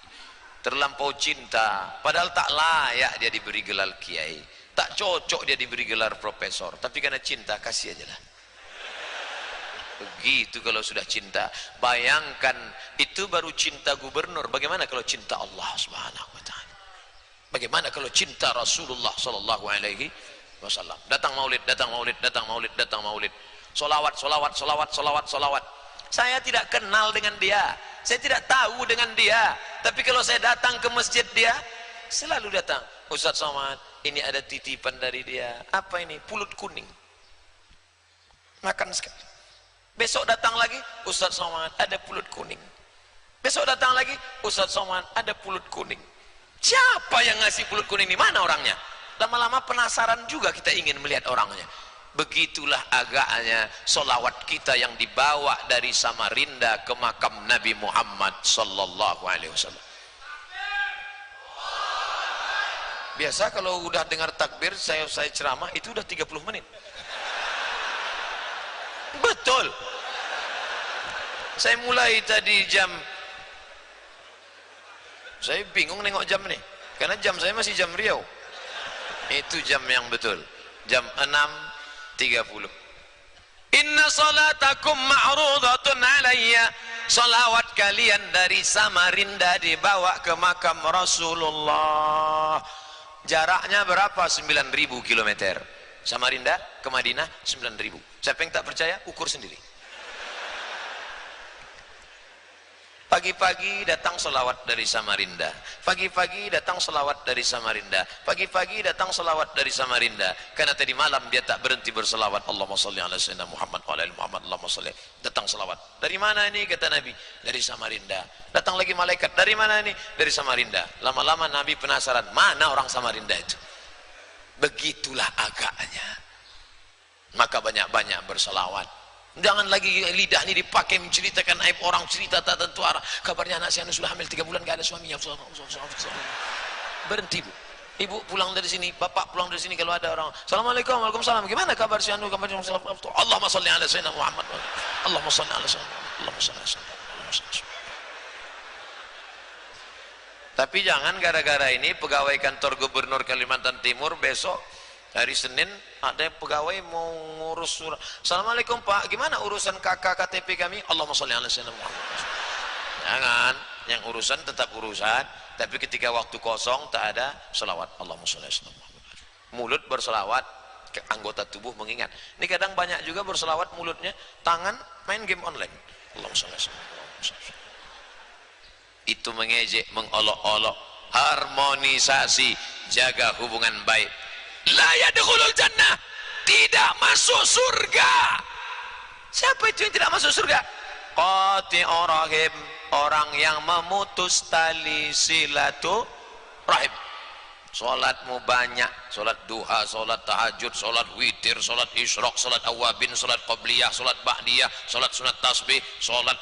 Terlampau cinta, padahal tak layak dia diberi gelar kiai, tak cocok dia diberi gelar profesor, tapi karena cinta kasih aja lah. Begitu kalau sudah cinta. Bayangkan, itu baru cinta gubernur, bagaimana kalau cinta Allah Subhanahu wa ta'ala? Bagaimana kalau cinta Rasulullah sallallahu alaihi wasallam? Datang maulid, datang maulid, datang maulid, datang maulid. Solawat, solawat, solawat, solawat, solawat. Saya tidak kenal dengan dia, saya tidak tahu dengan dia, tapi kalau saya datang ke masjid dia, selalu datang. Ustadz Somad, ini ada titipan dari dia. Apa ini? Pulut kuning. Makan sekali. Besok datang lagi, Ustadz Somad, ada pulut kuning. Besok datang lagi, Ustadz Somad, ada pulut kuning. Siapa yang ngasih pulut kuning ini? Mana orangnya? Lama-lama penasaran juga kita ingin melihat orangnya. Begitulah agaknya solawat kita yang dibawa dari Samarinda ke makam Nabi Muhammad sallallahu alaihi wasallam. Biasa kalau udah dengar takbir saya ceramah itu udah 30 menit. Betul. Saya mulai tadi jam Saya bingung nengok jam nih, karena jam saya masih jam Riau. Itu jam yang betul, jam 6.30. Inna salatakum ma'rudatun alayya. Salawat kalian dari Samarinda dibawa ke makam Rasulullah. Jaraknya berapa? 9.000 kilometer. Samarinda ke Madinah 9.000. Siapa yang tak percaya, ukur sendiri. Pagi-pagi datang selawat dari Samarinda. Pagi-pagi datang selawat dari Samarinda. Pagi-pagi datang selawat dari Samarinda. Karena tadi malam dia tak berhenti berselawat. Allahumma salli ala sayyidina Muhammad wa ala ali Muhammad. Allahumma salli. Datang selawat. Dari mana ini? Kata Nabi. Dari Samarinda. Datang lagi malaikat. Dari mana ini? Dari Samarinda. Lama-lama Nabi penasaran. Mana orang Samarinda itu? Begitulah agaknya. Maka banyak-banyak berselawat. Jangan lagi lidah ini dipakai menceritakan aib orang, cerita tak tentu arah. Kabarnya anak si anu sudah hamil 3 bulan gak ada suaminya. Berhenti bu. Ibu pulang dari sini, bapak pulang dari sini, kalau ada orang, assalamualaikum, waalaikumsalam, gimana kabar si anu, kabar si anu, Allahumma salli ala sayyidina Muhammad, Allahumma salli ala sayyidina Muhammad, Allahumma salli ala sayyidina. Tapi jangan gara-gara ini pegawai kantor gubernur Kalimantan Timur besok hari Senin ada pegawai mau ngurus surat. Assalamualaikum Pak, gimana urusan KK KTP kami? Allahumma sholli ala sayyidina Muhammad. Jangan, yang urusan tetap urusan, tapi ketika waktu kosong tak ada selawat. Allahumma sholli ala sayyidina Muhammad. Mulut berselawat, anggota tubuh mengingat. Ini kadang banyak juga berselawat mulutnya, tangan main game online. Allahumma sholli ala sayyidina Muhammad. Itu mengejek, mengolok-olok, harmonisasi, jaga hubungan baik. La yadkhulul jannah, tidak masuk surga. Siapa itu yang tidak masuk surga? Qati'ur rahim, orang yang memutus tali silaturahim. Salatmu banyak, salat duha, salat tahajud, salat witir, salat isyraq, salat awabin, salat qabliyah, salat ba'diyah, salat sunat tasbih, salat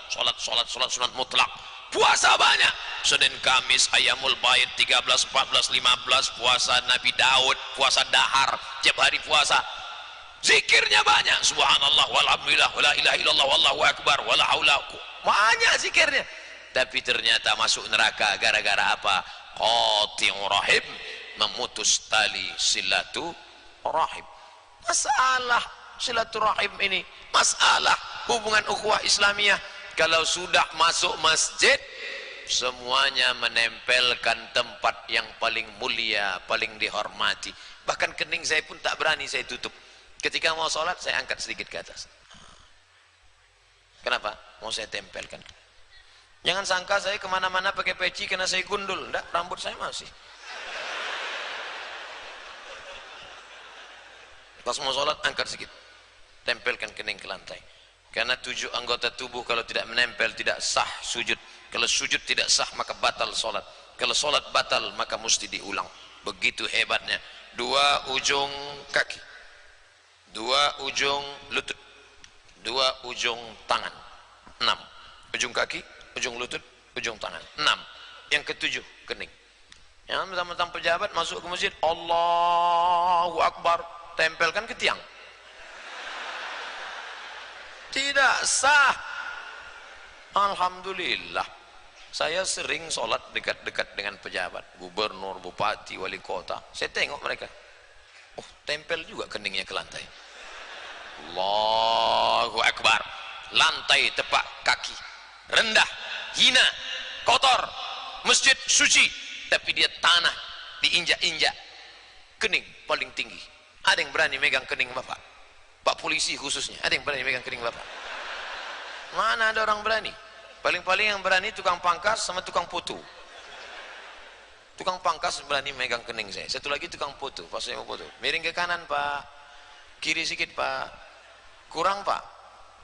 sunat mutlak. Puasa banyak, Senin Kamis, Ayamul Bait 13, 14, 15, puasa Nabi Daud, puasa dahar, tiap hari puasa. Zikirnya banyak, subhanallah walhamdulillah wala ilaha illallah wallahu akbar wala haula, banyak zikirnya. Tapi ternyata masuk neraka gara-gara apa? Qati'ur rahim, memutus tali silaturahim. Masalah silaturahim ini, masalah hubungan ukhuwah Islamiyah. Kalau sudah masuk masjid, semuanya menempelkan tempat yang paling mulia, paling dihormati. Bahkan kening saya pun tak berani saya tutup. Ketika mau sholat, saya angkat sedikit ke atas. Kenapa? Mau saya tempelkan. Jangan sangka saya kemana-mana pakai peci karena saya gundul. Enggak, rambut saya masih. Pas mau sholat, angkat sedikit. Tempelkan kening ke lantai. Karena 7 anggota tubuh kalau tidak menempel tidak sah sujud. Kalau sujud tidak sah maka batal solat. Kalau solat batal maka mesti diulang. Begitu hebatnya. 2 ujung kaki, 2 ujung lutut, 2 ujung tangan. 6 ujung kaki, ujung lutut, ujung tangan. 6. Yang ke-7 kening. Yang mentang-mentang pejabat masuk ke masjid, Allahu Akbar, tempelkan ke tiang. Tidak sah. Alhamdulillah, saya sering sholat dekat-dekat dengan pejabat, gubernur, bupati, wali kota. Saya tengok mereka, oh tempel juga keningnya ke lantai. Allahu Akbar. Lantai tepak kaki rendah, hina, kotor. Masjid suci, tapi dia tanah diinjak-injak. Kening paling tinggi. Ada yang berani megang kening bapak? Pak polisi khususnya, ada yang berani megang kening bapak? Mana ada orang berani? Paling-paling yang berani tukang pangkas sama tukang foto. Tukang pangkas berani megang kening saya. Satu lagi tukang foto, pas saya mau foto, miring ke kanan pak, kiri sedikit pak, kurang pak,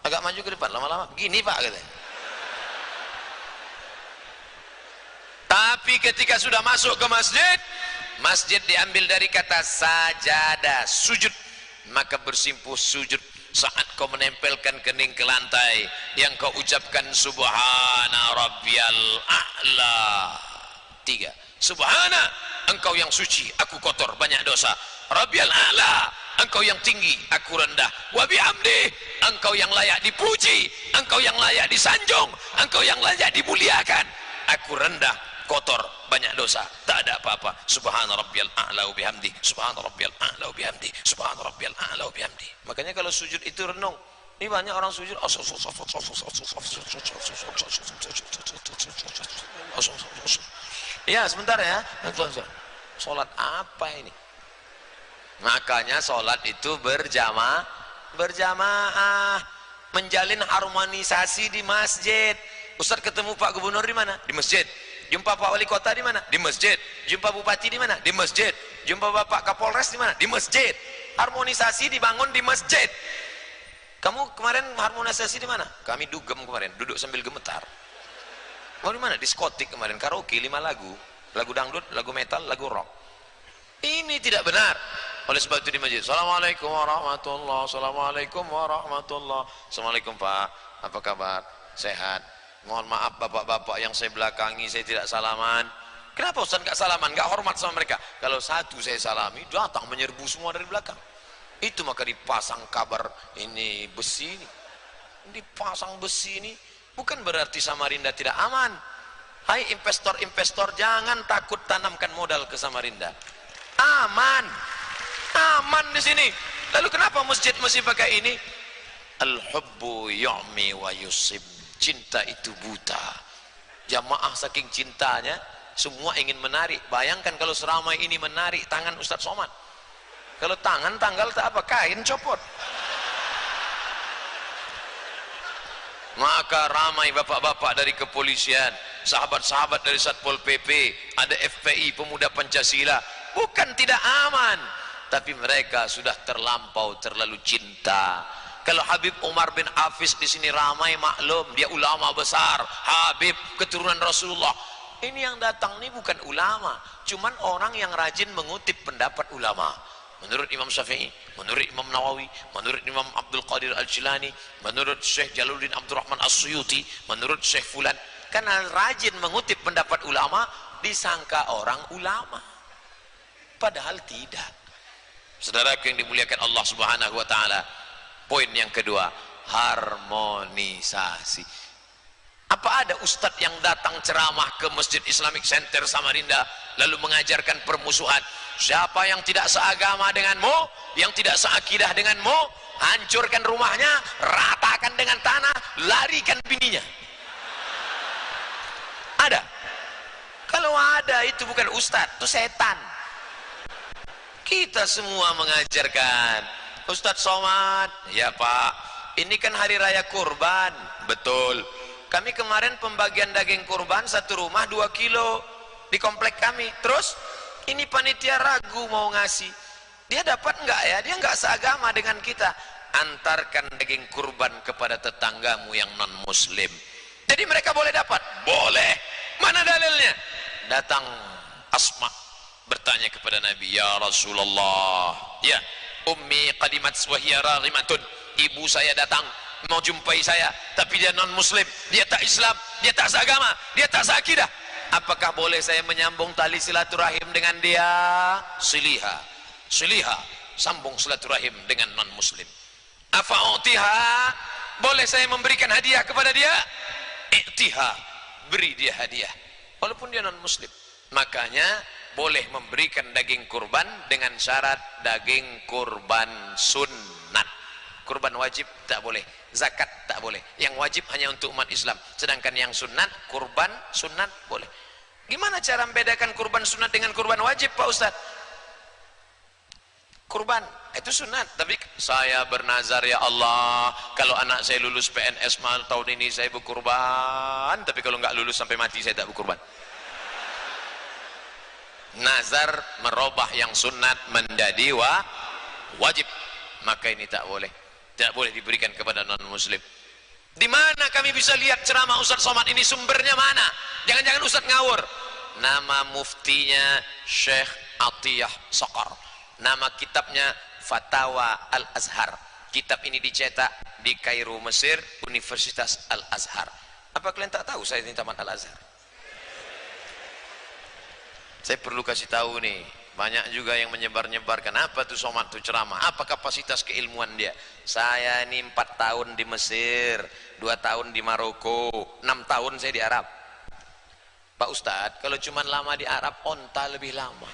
agak maju ke depan, lama-lama gini pak katanya. Tapi ketika sudah masuk ke masjid, masjid diambil dari kata sajadah, sujud. Maka bersimpuh sujud saat kau menempelkan kening ke lantai, yang kau ucapkan subhana rabbiyal a'la. 3. Subhana, engkau yang suci, aku kotor, banyak dosa. Rabbiyal a'la, engkau yang tinggi, aku rendah. Wa bihamdi, engkau yang layak dipuji, engkau yang layak disanjung, engkau yang layak dimuliakan, aku rendah. kotor, banyak dosa, tak ada apa-apa. Subhana rabbiyal a'la wa bihamdi, subhana rabbiyal a'la wa bihamdi, subhana rabbiyal a'la wa bihamdi. Makanya kalau sujud itu renung. Ini banyak orang sujud ya sebentar ya, sholat apa ini? Makanya sholat itu berjamaah, menjalin harmonisasi di masjid. Ustaz ketemu Pak Gubernur di mana? Di masjid. Jumpa Pak Wali Kota di mana? Di masjid. Jumpa Bupati di mana? Di masjid. Jumpa Bapak Kapolres di mana? Di masjid. Harmonisasi dibangun di masjid. Kamu kemarin harmonisasi di mana? Kami dugem kemarin, duduk sambil gemetar. Mau di mana? Diskotik kemarin, karaoke 5 lagu. Lagu dangdut, lagu metal, lagu rock. Ini tidak benar. Oleh sebab itu di masjid, Assalamualaikum warahmatullahi, Assalamualaikum warahmatullahi. Assalamualaikum Pak, apa kabar? Sehat. Mohon maaf bapak-bapak yang saya belakangi, saya tidak salaman. Kenapa Ustaz nggak salaman, nggak hormat sama mereka? Kalau satu saya salami, datang menyerbu semua dari belakang. Itu maka dipasang kabar ini besi ini. Dipasang besi ini bukan berarti Samarinda tidak aman. Hai investor-investor, jangan takut tanamkan modal ke Samarinda. Aman. Aman di sini. Lalu kenapa masjid mesti pakai ini? Al-hubbu yu'mi wa yusib. Cinta itu buta. Jamaah saking cintanya semua ingin menarik. Bayangkan kalau seramai ini menarik tangan Ustadz Somad. Kalau tangan tanggal tak apa, kain copot. Maka ramai bapak-bapak dari kepolisian, sahabat-sahabat dari Satpol PP, ada FPI, Pemuda Pancasila. Bukan tidak aman, tapi mereka sudah terlalu cinta. Kalau Habib Umar bin Hafiz di sini ramai, maklum dia ulama besar, Habib keturunan Rasulullah. Ini yang datang ini bukan ulama, cuman orang yang rajin mengutip pendapat ulama. Menurut Imam Syafi'i, menurut Imam Nawawi, menurut Imam Abdul Qadir Al-Jilani, menurut Syekh Jalaluddin Abdurrahman As-Suyuti, menurut Syekh Fulan. Karena rajin mengutip pendapat ulama, disangka orang ulama. Padahal tidak. Saudaraku yang dimuliakan Allah Subhanahu wa taala. Poin yang kedua, harmonisasi. Apa ada ustadz yang datang ceramah ke Masjid Islamic Center Samarinda lalu mengajarkan permusuhan? Siapa yang tidak seagama denganmu, yang tidak seakidah denganmu, hancurkan rumahnya, ratakan dengan tanah, larikan bininya. Ada? Kalau ada itu bukan ustadz, itu setan. Kita semua mengajarkan. Ustadz Somad, ya Pak, ini kan hari raya kurban. Betul. Kami kemarin pembagian daging kurban satu rumah 2 kilo di komplek kami. Terus ini panitia ragu mau ngasih. Dia dapat enggak ya? Dia enggak seagama dengan kita. Antarkan daging kurban kepada tetanggamu yang non muslim. Jadi mereka boleh dapat? Boleh. Mana dalilnya? Datang Asma bertanya kepada Nabi, ya Rasulullah, ya ummi qadimat wa hiya raghimatun. Ibu saya datang mau jumpai saya, tapi dia non muslim, dia tak Islam, dia tak seagama, dia tak seakidah. Apakah boleh saya menyambung tali silaturahim dengan dia? Siliha, sambung silaturahim dengan non muslim. Afa'utiha, boleh saya memberikan hadiah kepada dia? I'tiha, beri dia hadiah walaupun dia non muslim. Makanya boleh memberikan daging kurban dengan syarat daging kurban sunnat. Kurban wajib tak boleh, zakat tak boleh. Yang wajib hanya untuk umat Islam, sedangkan yang sunat, kurban sunat boleh. Gimana cara membedakan kurban sunat dengan kurban wajib Pak Ustaz? Kurban itu sunat, tapi saya bernazar, ya Allah, kalau anak saya lulus PNS tahun ini saya berkurban, tapi kalau nggak lulus sampai mati saya tak berkurban. Nazar merubah yang sunat menjadi wajib, maka ini tak boleh. Tidak boleh diberikan kepada non muslim. Di mana kami bisa lihat ceramah Ustadz Somad ini, sumbernya mana? Jangan-jangan Ustadz ngawur. Nama muftinya Syekh Atiyah Saqar. Nama kitabnya Fatawa Al-Azhar. Kitab ini dicetak di Kairo, Mesir, Universitas Al-Azhar. Apa kalian tak tahu saya ini taman Al-Azhar? Saya perlu kasih tahu nih, banyak juga yang menyebar-nyebarkan apa tuh Somad tuh ceramah, apa kapasitas keilmuan dia. Saya ini 4 tahun di Mesir, 2 tahun di Maroko, 6 tahun saya di Arab. Pak Ustadz, kalau cuma lama di Arab, onta lebih lama.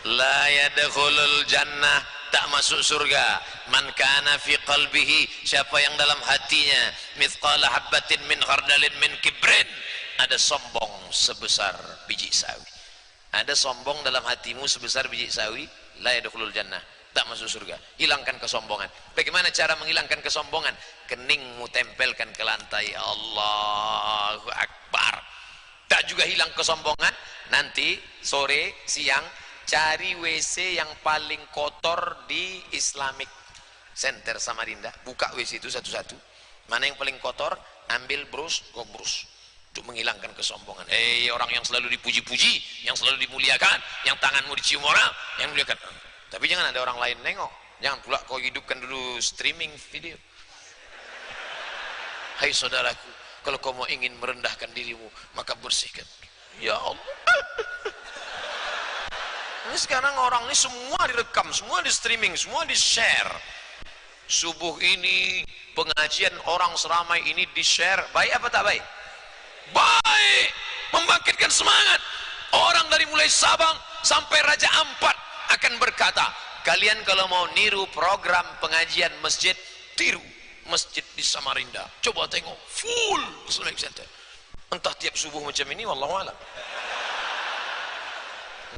La yadkhulul jannah, tak masuk surga, man kana fi qalbihi, siapa yang dalam hatinya mithqala habbatin min khardalin min kibrin, ada sombong sebesar biji sawi. Ada sombong dalam hatimu sebesar biji sawi, la yadkhulul jannah, tak masuk surga. Hilangkan kesombongan. Bagaimana cara menghilangkan kesombongan? Keningmu tempelkan ke lantai. Allahu Akbar. Tak juga hilang kesombongan, nanti sore siang cari WC yang paling kotor di Islamic Center Samarinda, buka WC itu satu-satu, mana yang paling kotor, ambil brus, gobrus, untuk menghilangkan kesombongan. Orang yang selalu dipuji-puji, yang selalu dimuliakan, yang tanganmu dicium orang, yang muliakan. Tapi jangan ada orang lain nengok, jangan pula kau hidupkan dulu streaming video. Hai saudaraku, kalau kau mau ingin merendahkan dirimu, maka bersihkan. Ya Allah. Ini sekarang orang ini semua direkam, semua di streaming, semua di share. Subuh ini pengajian orang seramai ini di share, baik apa tak baik? Baik, membangkitkan semangat. Orang dari mulai Sabang sampai Raja Ampat akan berkata, kalian kalau mau niru program pengajian masjid, tiru masjid di Samarinda. Coba tengok full Islamic Center. Entah tiap subuh macam ini, wallahu a'lam.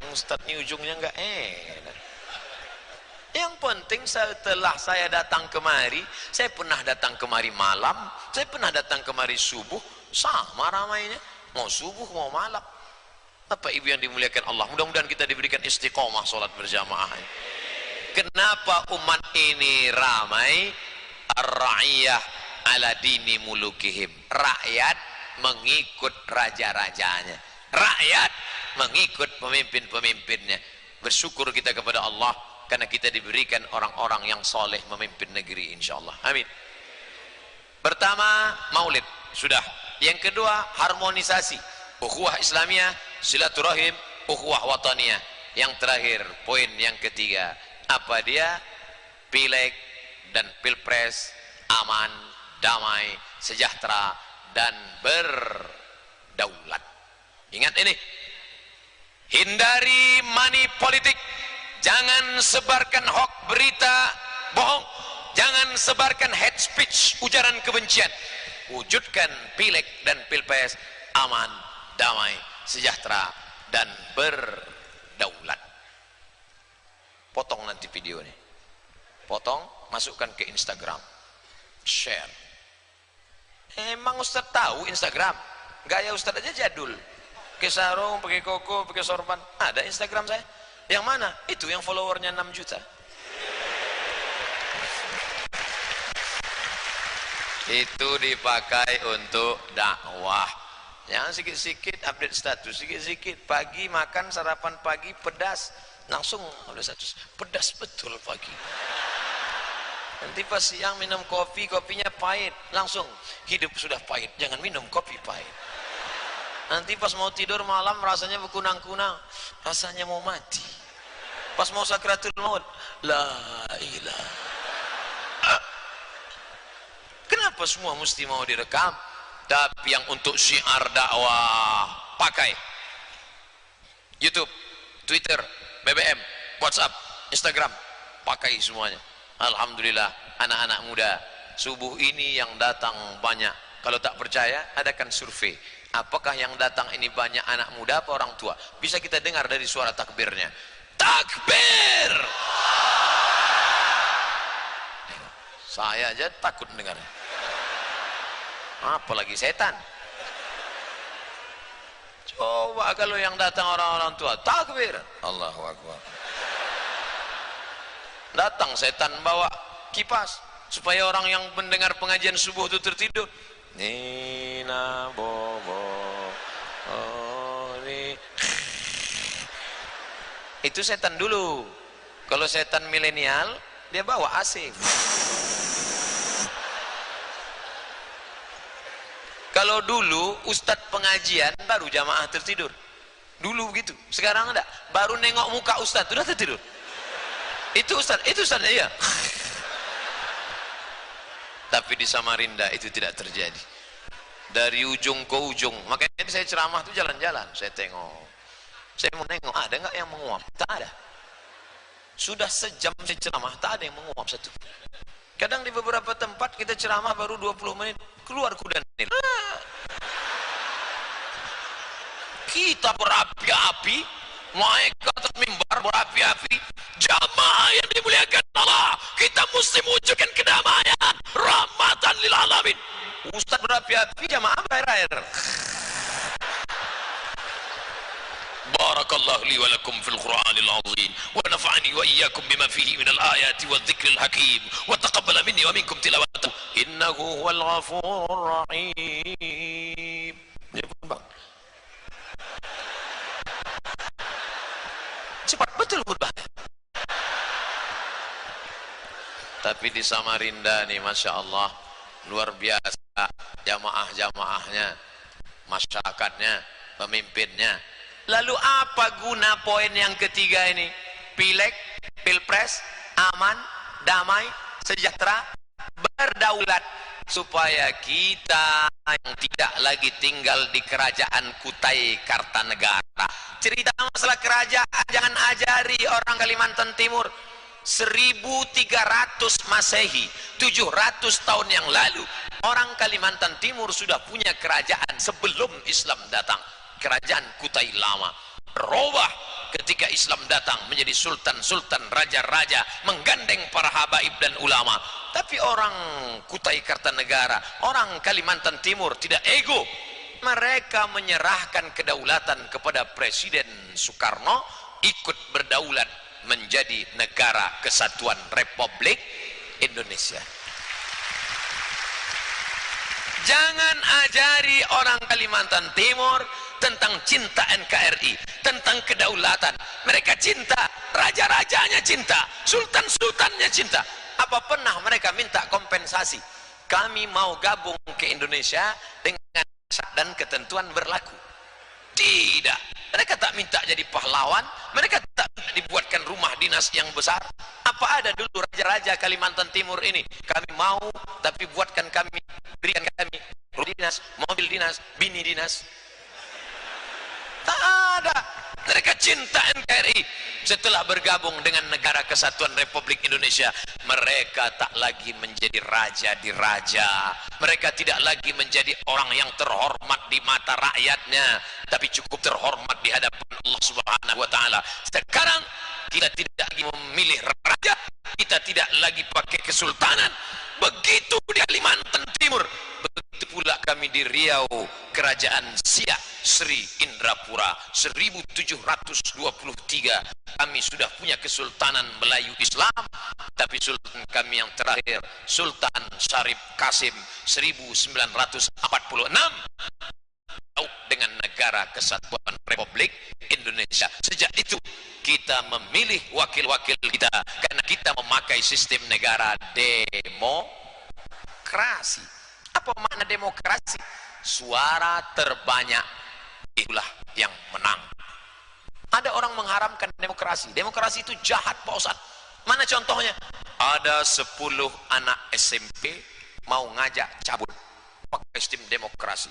Ustadz ini ujungnya enggak enak. Yang penting setelah saya datang kemari, saya pernah datang kemari malam, saya pernah datang kemari subuh, sama ramainya, mau subuh mau malam. Bapak ibu yang dimuliakan Allah, mudah-mudahan kita diberikan istiqomah sholat berjamaah. Kenapa umat ini ramai? Ar-ra'iyah ala dini mulukihim, rakyat mengikut raja-rajanya, rakyat mengikut pemimpin-pemimpinnya. Bersyukur kita kepada Allah karena kita diberikan orang-orang yang soleh memimpin negeri, insyaallah. Amin. Pertama, maulid sudah. Yang kedua, harmonisasi, ukhuwah Islamiyah, silaturahim, ukhuwah wataniyah. Yang terakhir, poin yang ketiga, apa dia? Pileg dan pilpres aman, damai, sejahtera dan berdaulat. Ingat ini, hindari money politik, jangan sebarkan hoax, berita bohong, jangan sebarkan hate speech, ujaran kebencian. Wujudkan pileg dan pilpres aman, damai, sejahtera dan berdaulat. Potong nanti video ini, potong, masukkan ke Instagram, share. Emang Ustadz tahu Instagram? Gaya Ustadz aja jadul, pakai sarung, pakai koko, pakai sorban. Ada Instagram saya. Yang mana? Itu yang followernya 6 juta. Itu dipakai untuk dakwah. Jangan sikit-sikit update status, sikit-sikit pagi makan sarapan pagi pedas, langsung update status. Pedas betul pagi. Nanti pas siang minum kopi, kopinya pahit, langsung hidup sudah pahit, jangan minum kopi pahit. Nanti pas mau tidur malam rasanya berkunang-kunang, rasanya mau mati. Pas mau sakratul maut, la ilaha. Kenapa semua mesti mau direkam? Tapi yang untuk syiar dakwah, pakai YouTube, Twitter, BBM, WhatsApp, Instagram, pakai semuanya. Alhamdulillah, anak-anak muda subuh ini yang datang banyak. Kalau tak percaya, adakan survei. Apakah yang datang ini banyak anak muda apa orang tua? Bisa kita dengar dari suara takbirnya. Takbir! Saya aja takut dengar. Apalagi setan. Coba kalau yang datang orang-orang tua, takbir. Allahu Akbar. Datang setan bawa kipas supaya orang yang mendengar pengajian subuh itu tertidur. Nina bobo oni. Itu setan dulu. Kalau setan milenial dia bawa AC. Kalau dulu ustadz pengajian baru jamaah tertidur. Dulu begitu. Sekarang enggak. Baru nengok muka ustadz sudah tertidur. Itu ustadz iya. Tapi di Samarinda itu tidak terjadi. Dari ujung ke ujung, makanya saya ceramah tuh jalan-jalan, saya tengok, saya mau nengok ada nggak yang menguap, tak ada. Sudah sejam saya ceramah, tak ada yang menguap satu. Kadang di beberapa tempat kita ceramah baru 20 menit keluar kuda nil. Kita berapi-api, naik ke atas mimbar berapi-api, jamaah yang dimuliakan Allah, kita mesti wujudkan kedamaian, rahmatan lil alamin. Ustaz berapi-api, jamaah berair. Barakallahu li wa lakum fil Qur'anil azim wa nafa'ani wa iyyakum bima fihi minal ayati wadh-dhikril hakim wa taqabbala minni wa minkum tilawatahu innahu huwal ghafurur rahim. Ya Bang. Cepat betul khutbah. Tapi di Samarinda nih Masya Allah luar biasa, jamaah-jamaahnya, masyarakatnya, pemimpinnya. Lalu apa guna poin yang ketiga ini? Pileg, pilpres, aman, damai, sejahtera, berdaulat, supaya kita yang tidak lagi tinggal di kerajaan Kutai Kartanegara. Cerita masalah kerajaan jangan ajari orang Kalimantan Timur. 1300 Masehi, 700 tahun yang lalu, orang Kalimantan Timur sudah punya kerajaan sebelum Islam datang. Kerajaan Kutai lama berubah ketika Islam datang menjadi sultan-sultan, raja-raja, menggandeng para habaib dan ulama. Tapi orang Kutai Kartanegara, orang Kalimantan Timur tidak ego. Mereka menyerahkan kedaulatan kepada Presiden Soekarno, ikut berdaulat menjadi negara kesatuan Republik Indonesia. Jangan ajari orang Kalimantan Timur tentang cinta NKRI, tentang kedaulatan. Mereka cinta, raja-rajanya cinta, sultan-sultannya cinta. Apa pernah mereka minta kompensasi? Kami mau gabung ke Indonesia dengan syarat dan ketentuan berlaku. Tidak. Mereka tak minta jadi pahlawan, mereka tak minta dibuatkan rumah dinas yang besar. Apa ada dulu raja-raja Kalimantan Timur ini? Kami mau, tapi buatkan kami, berikan kami rumah dinas, mobil dinas, bini dinas. Tak ada. Mereka cinta NKRI. Setelah bergabung dengan Negara Kesatuan Republik Indonesia, mereka tak lagi menjadi raja di raja. Mereka tidak lagi menjadi orang yang terhormat di mata rakyatnya, tapi cukup terhormat di hadapan Allah Subhanahu wa taala. Sekarang kita tidak lagi memilih raja, kita tidak lagi pakai kesultanan. Begitu di Kalimantan Timur, begitu pula kami di Riau, Kerajaan Siak Sri Indrapura 1723. Kami sudah punya kesultanan Melayu Islam, tapi sultan kami yang terakhir Sultan Syarif Kasim 1946 dengan Negara Kesatuan Republik Indonesia. Sejak itu kita memilih wakil-wakil kita karena kita memakai sistem negara demokrasi. Apa makna demokrasi? Suara terbanyak itulah yang menang. Ada orang mengharamkan demokrasi. Demokrasi itu jahat Pak Ustadz. Mana contohnya? Ada 10 anak SMP mau ngajak cabut pakai sistem demokrasi.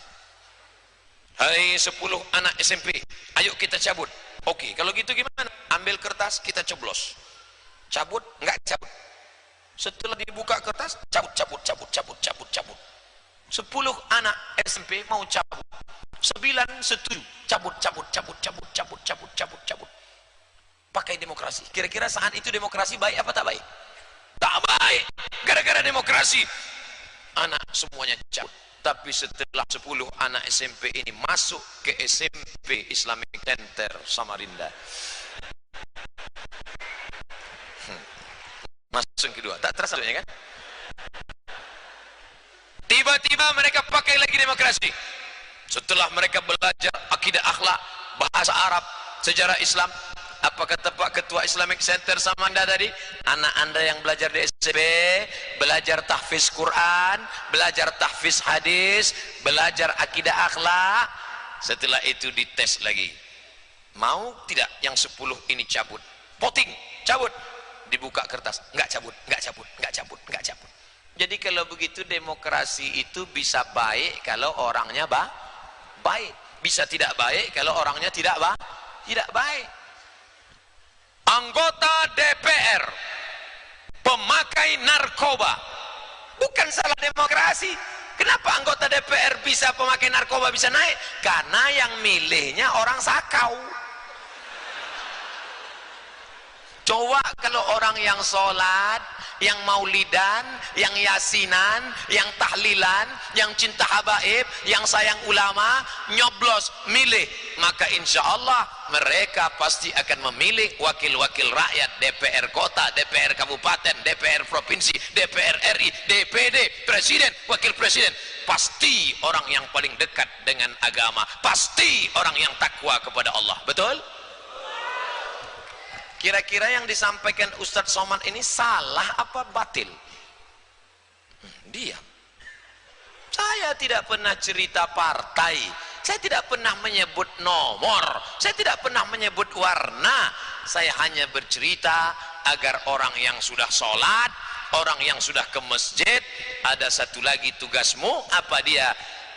Hai 10 anak SMP, ayo kita cabut. Oke, kalau gitu gimana? Ambil kertas, kita coblos. Cabut, enggak cabut. Setelah dibuka kertas, cabut. 10 anak SMP mau cabut. 9 setuju. Cabut. Pakai demokrasi. Kira-kira saat itu demokrasi baik apa tak baik? Tak baik. Gara-gara demokrasi, anak semuanya cabut. Tapi setelah 10 anak SMP ini masuk ke SMP Islamic Center Samarinda, masuk kedua, tak terasa ya kan? Tiba-tiba mereka pakai lagi demokrasi. Setelah mereka belajar akidah, akhlak, bahasa Arab, sejarah Islam, apa kata Pak Ketua Islamic Center Samarinda tadi? Anak anda yang belajar di SMP, belajar tahfiz Quran, belajar tahfiz hadis, belajar akidah akhlak. Setelah itu dites lagi. Mau tidak yang 10 ini cabut? Voting, cabut. Dibuka kertas, enggak cabut. Jadi kalau begitu demokrasi itu bisa baik kalau orangnya baik, bisa tidak baik kalau orangnya tidak baik. Anggota DPR pemakai narkoba, bukan salah demokrasi. Kenapa anggota DPR bisa pemakai narkoba bisa naik? Karena yang milihnya orang sakau. Coba kalau orang yang sholat, yang maulidan, yang yasinan, yang tahlilan, yang cinta habaib, yang sayang ulama, nyoblos, milih, maka insya Allah mereka pasti akan memilih wakil-wakil rakyat, DPR kota, DPR kabupaten, DPR provinsi, DPR RI, DPD, presiden, wakil presiden. Pasti orang yang paling dekat dengan agama, pasti orang yang takwa kepada Allah. Betul? Kira-kira yang disampaikan Ustadz Somad ini salah apa batil? Diam. Saya tidak pernah cerita partai, saya tidak pernah menyebut nomor, saya tidak pernah menyebut warna. Saya hanya bercerita agar orang yang sudah sholat, orang yang sudah ke masjid, ada satu lagi tugasmu, apa dia?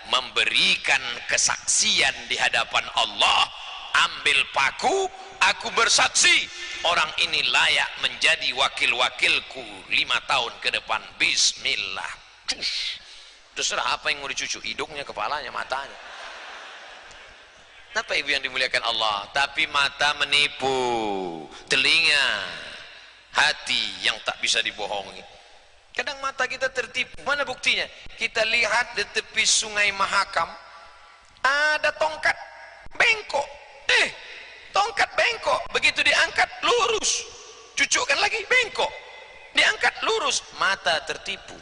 Memberikan kesaksian di hadapan Allah. Ambil paku, aku bersaksi orang ini layak menjadi wakil-wakilku 5 tahun ke depan. Bismillah. Terserah apa yang mau dicucu, hidungnya, kepalanya, matanya. Kenapa ibu yang dimuliakan Allah? Tapi mata menipu, telinga, hati yang tak bisa dibohongi. Kadang mata kita tertipu. Mana buktinya? Kita lihat di tepi sungai Mahakam ada tongkat bengkok. Tongkat bengkok, begitu diangkat lurus, cucukkan lagi bengkok, diangkat lurus, mata tertipu.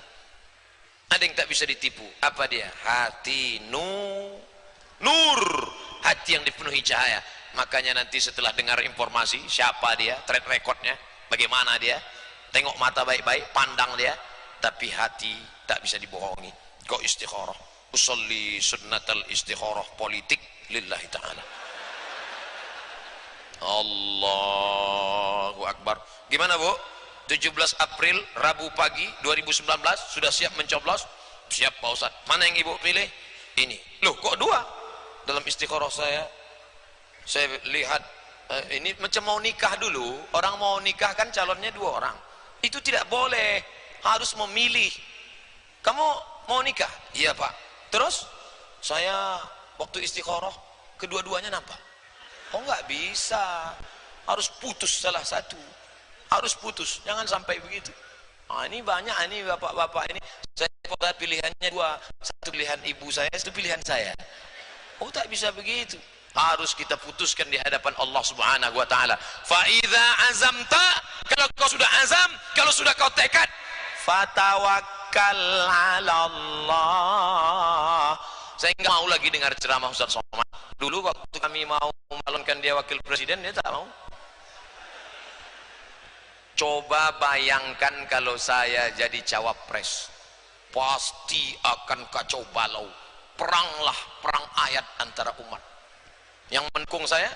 Ada yang tak bisa ditipu. Apa dia? Hati nur, hati yang dipenuhi cahaya. Makanya nanti setelah dengar informasi siapa dia, track recordnya, bagaimana dia, tengok mata baik-baik, pandang dia, tapi hati tak bisa dibohongi. Kau istikharah, usolli sunnatal istikharah politik lillahi ta'ala. Allahu Akbar. Gimana Bu? 17 April Rabu pagi 2019 sudah siap mencoblos? Siap Pak Ustaz. Mana yang Ibu pilih? Ini. Loh kok 2? Dalam istikharah saya lihat ini macam mau nikah dulu. Orang mau nikah kan calonnya 2 orang. Itu tidak boleh, harus memilih. Kamu mau nikah? Iya Pak. Terus saya waktu istikharah kedua-duanya nampak. Oh nggak bisa, harus putus salah satu, harus putus, jangan sampai begitu. Ini banyak, ini bapak-bapak ini, saya pilihannya 2, satu pilihan ibu saya, satu pilihan saya. Oh tak bisa begitu, harus kita putuskan di hadapan Allah Subhanahu Wa Taala. Faida azamta, kalau kau sudah azam, kalau sudah kau tekad, fatawakkal ala Allah. Saya nggak mau lagi dengar ceramah Ustaz Somad. Dulu waktu kami mau mencalonkan dia wakil presiden, dia tak mau. Coba bayangkan kalau saya jadi cawapres, pasti akan kacau balau. Perang ayat antara umat. Yang mendukung saya,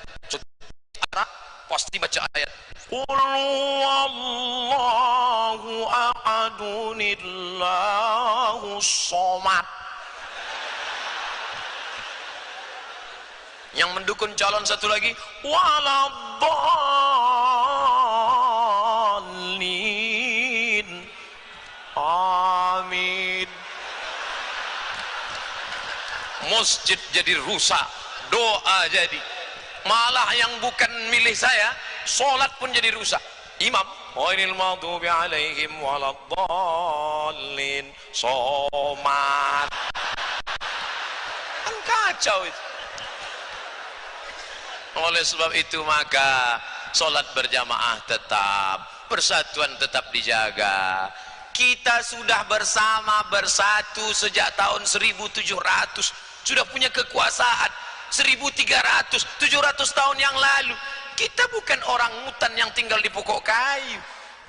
pasti baca ayat. Qul huwallahu ahadunillahu somad. Yang mendukung calon satu lagi, waladhdallin. Amin. Masjid jadi rusak, doa jadi. Malah yang bukan milih saya, sholat pun jadi rusak. Imam, ghairil maghdubi alaihim waladhdallin. Somad. Kan kacau itu. Oleh sebab itu maka sholat berjamaah tetap, persatuan tetap dijaga. Kita sudah bersatu sejak tahun 1700, sudah punya kekuasaan 1300, 700 tahun yang lalu. Kita bukan orang hutan yang tinggal di pokok kayu.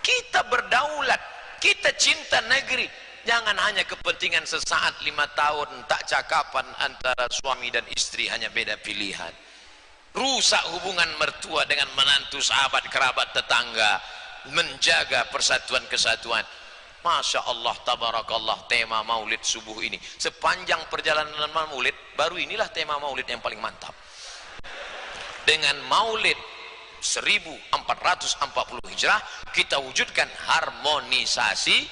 Kita berdaulat, kita cinta negeri. Jangan hanya kepentingan sesaat 5 tahun, tak cakapan antara suami dan istri, hanya beda pilihan. Rusak hubungan mertua dengan menantu, sahabat, kerabat, tetangga. Menjaga persatuan kesatuan. Masya Allah, tabarakallah, tema maulid subuh ini. Sepanjang perjalanan maulid, baru inilah tema maulid yang paling mantap. Dengan maulid 1440 Hijrah, kita wujudkan harmonisasi,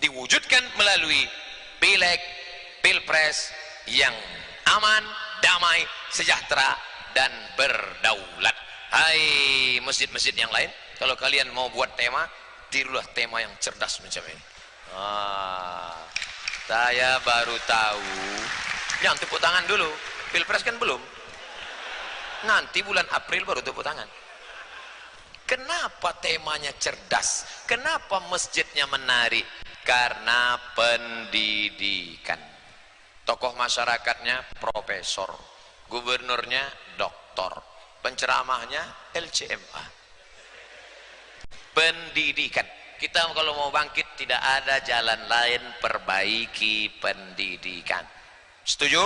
diwujudkan melalui pileg, pilpres yang aman, damai, sejahtera, dan berdaulat. Hai masjid-masjid yang lain, kalau kalian mau buat tema, tirulah tema yang cerdas macam ini. Saya baru tahu. Yang tepuk tangan dulu. Pilpres kan belum. Nanti bulan April baru tepuk tangan. Kenapa temanya cerdas? Kenapa masjidnya menarik? Karena pendidikan. Tokoh masyarakatnya profesor, gubernurnya doktor, penceramahnya LCMA. Pendidikan. Kita kalau mau bangkit tidak ada jalan lain, perbaiki pendidikan. Setuju?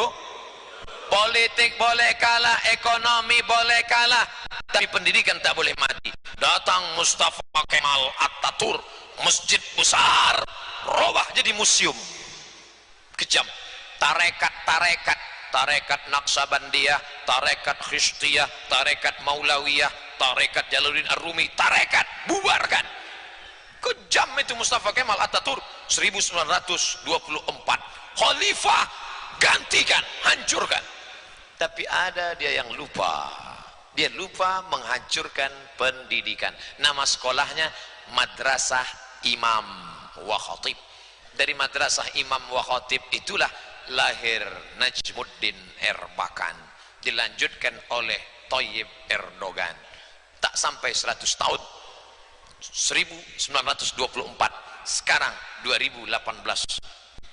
Politik boleh kalah, ekonomi boleh kalah, tapi pendidikan tak boleh mati. Datang Mustafa Kemal Atatürk, masjid besar robah jadi museum. Kejam. Tarekat Naqsabandiyah, tarekat Khishtiyah, tarekat Maulawiyah, tarekat Jalaluddin Ar-Rumi, tarekat bubarkan. Kejam itu Mustafa Kemal Atatürk. 1924 khalifah, gantikan, hancurkan. Tapi ada dia yang lupa. Dia lupa menghancurkan pendidikan. Nama sekolahnya Madrasah Imam wa Khatib. Dari Madrasah Imam wa Khatib itulah lahir Najmuddin Erbakan, dilanjutkan oleh Thayyib Erdogan. Tak sampai 100 tahun, 1924, sekarang 2018,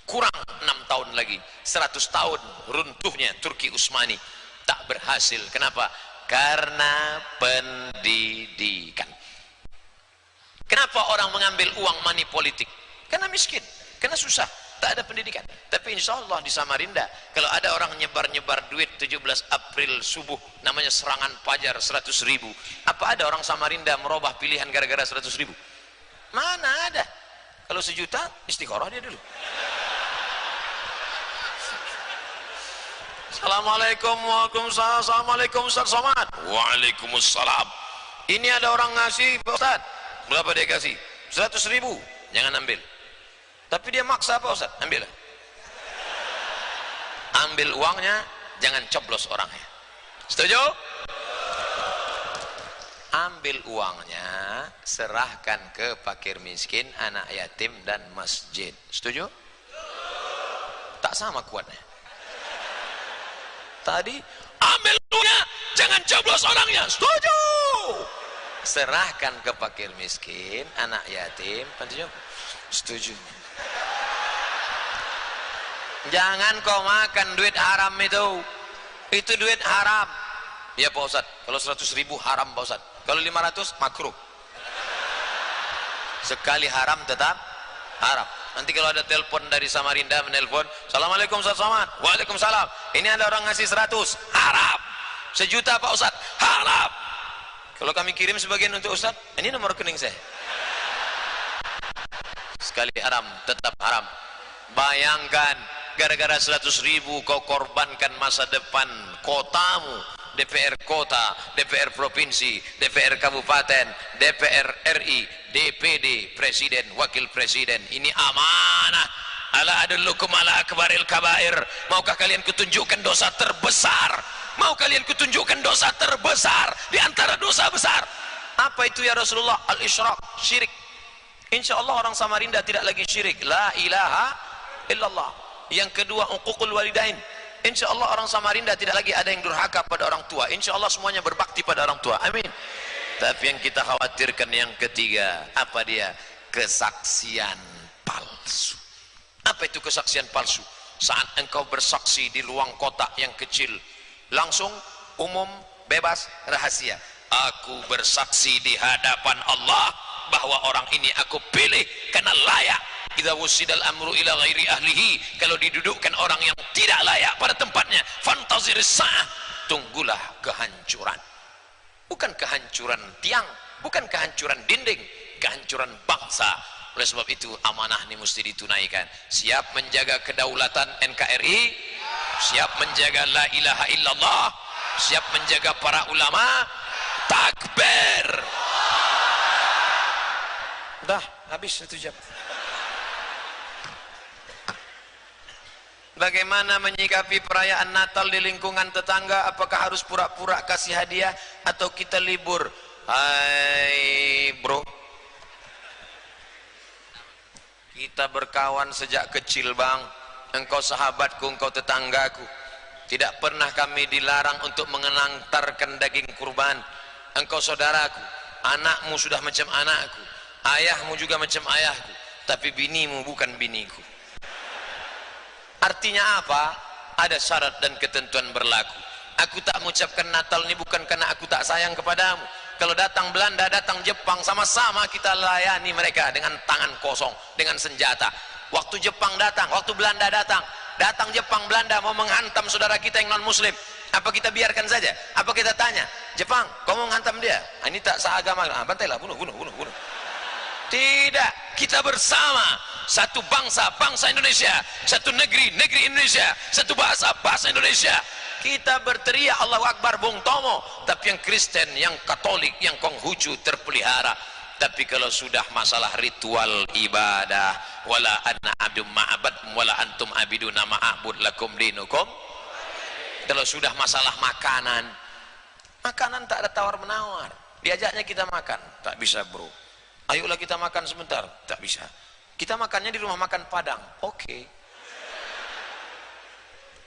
kurang 6 tahun lagi 100 tahun runtuhnya Turki Utsmani. Tak berhasil. Kenapa? Karena pendidikan. Kenapa orang mengambil uang money politik? Karena miskin, karena susah, tak ada pendidikan. Tapi insya Allah di Samarinda, kalau ada orang nyebar-nyebar duit 17 April subuh, namanya serangan fajar 100.000, apa ada orang Samarinda merubah pilihan gara-gara 100.000? Mana ada? Kalau 1 juta istiqoroh dia dulu. Assalamualaikum, waalaikumsalam. Assalamualaikum Ustaz Somad. Waalaikumsalam. Ini ada orang ngasih Pak Ustaz. Berapa dia kasih? 100.000. Jangan ambil. Tapi dia maksa Pak Ustaz, ambil. Ambil uangnya, jangan coblos orangnya. Setuju? Ambil uangnya, serahkan ke fakir miskin, anak yatim, dan masjid. Setuju? Tak sama kuatnya. Tadi ambil uangnya, jangan coblos orangnya. Setuju? Serahkan ke fakir miskin, anak yatim. Setuju? Jangan kau makan duit haram itu duit haram. Ya Pak Ustaz, kalau 100.000 haram Pak Ustaz, kalau 500 makruh. Sekali haram tetap haram. Nanti kalau ada telepon dari Samarinda menelpon, Assalamualaikum Ustaz Somad. Waalaikumsalam. Ini ada orang ngasih 100, haram. 1 juta Pak Ustaz, haram. Kalau kami kirim sebagian untuk Ustaz, ini nomor rekening saya. Sekali haram tetap haram. Bayangkan, gara-gara 100.000 kau korbankan masa depan kotamu, DPR kota, DPR provinsi, DPR kabupaten, DPR RI, DPD, presiden, wakil presiden. Ini amanah. Ala adullukum ala akbaril kabair. Maukah kalian kutunjukkan dosa terbesar? Mau kalian kutunjukkan dosa terbesar di antara dosa besar? Apa itu ya Rasulullah? Al-isyrak, syirik. Insya Allah orang Samarinda tidak lagi syirik. La ilaha illallah. Yang kedua, uququl walidain. Insya Allah orang Samarinda tidak lagi ada yang durhaka pada orang tua. Insya Allah semuanya berbakti pada orang tua. Amin. Tapi yang kita khawatirkan yang ketiga, apa dia? Kesaksian palsu. Apa itu kesaksian palsu? Saat engkau bersaksi di ruang kotak yang kecil, langsung, umum, bebas, rahasia. Aku bersaksi di hadapan Allah bahwa orang ini aku pilih karena layak. Idza wusidal amru ila ghairi ahlihi, kalau didudukkan orang yang tidak layak pada tempatnya, fantaziris sa'ah, tunggulah kehancuran. Bukan kehancuran tiang, bukan kehancuran dinding, kehancuran bangsa, Oleh sebab itu amanah ini mesti ditunaikan. Siap menjaga kedaulatan NKRI, siap menjaga la ilaha illallah, siap menjaga para ulama. Takbir. Dah habis 1 jam. Bagaimana menyikapi perayaan Natal di lingkungan tetangga? Apakah harus pura-pura kasih hadiah atau kita libur? Hai bro, kita berkawan sejak kecil bang. Engkau sahabatku, engkau tetanggaku. Tidak pernah kami dilarang untuk mengantarkan daging kurban. Engkau saudaraku, anakmu sudah macam anakku, ayahmu juga macam ayahku, tapi binimu bukan biniku. Artinya apa? Ada syarat dan ketentuan berlaku. Aku tak mengucapkan Natal ini bukan karena aku tak sayang kepadamu. Kalau datang Belanda, datang Jepang, sama-sama kita layani mereka dengan tangan kosong, dengan senjata. Waktu Jepang datang, waktu Belanda datang, datang Jepang, Belanda mau menghantam saudara kita yang non muslim, apa kita biarkan saja? Apa kita tanya, Jepang, kau mau menghantam dia? Ini tak seagama, bantailah, bunuh. Tidak, kita bersama, satu bangsa, bangsa Indonesia, satu negeri, negeri Indonesia, satu bahasa, bahasa Indonesia. Kita berteriak Allahu Akbar, Bung Tomo. Tapi yang Kristen, yang Katolik, yang Konghucu terpelihara. Tapi kalau sudah masalah ritual ibadah, wala anna abdum ma'abad wala antum abiduna ma'abud lakum dinukum. Kalau sudah masalah makanan, makanan tak ada tawar menawar. Diajaknya kita makan, tak bisa bro. Ayolah kita makan sebentar, tak bisa. Kita makannya di rumah makan Padang, oke.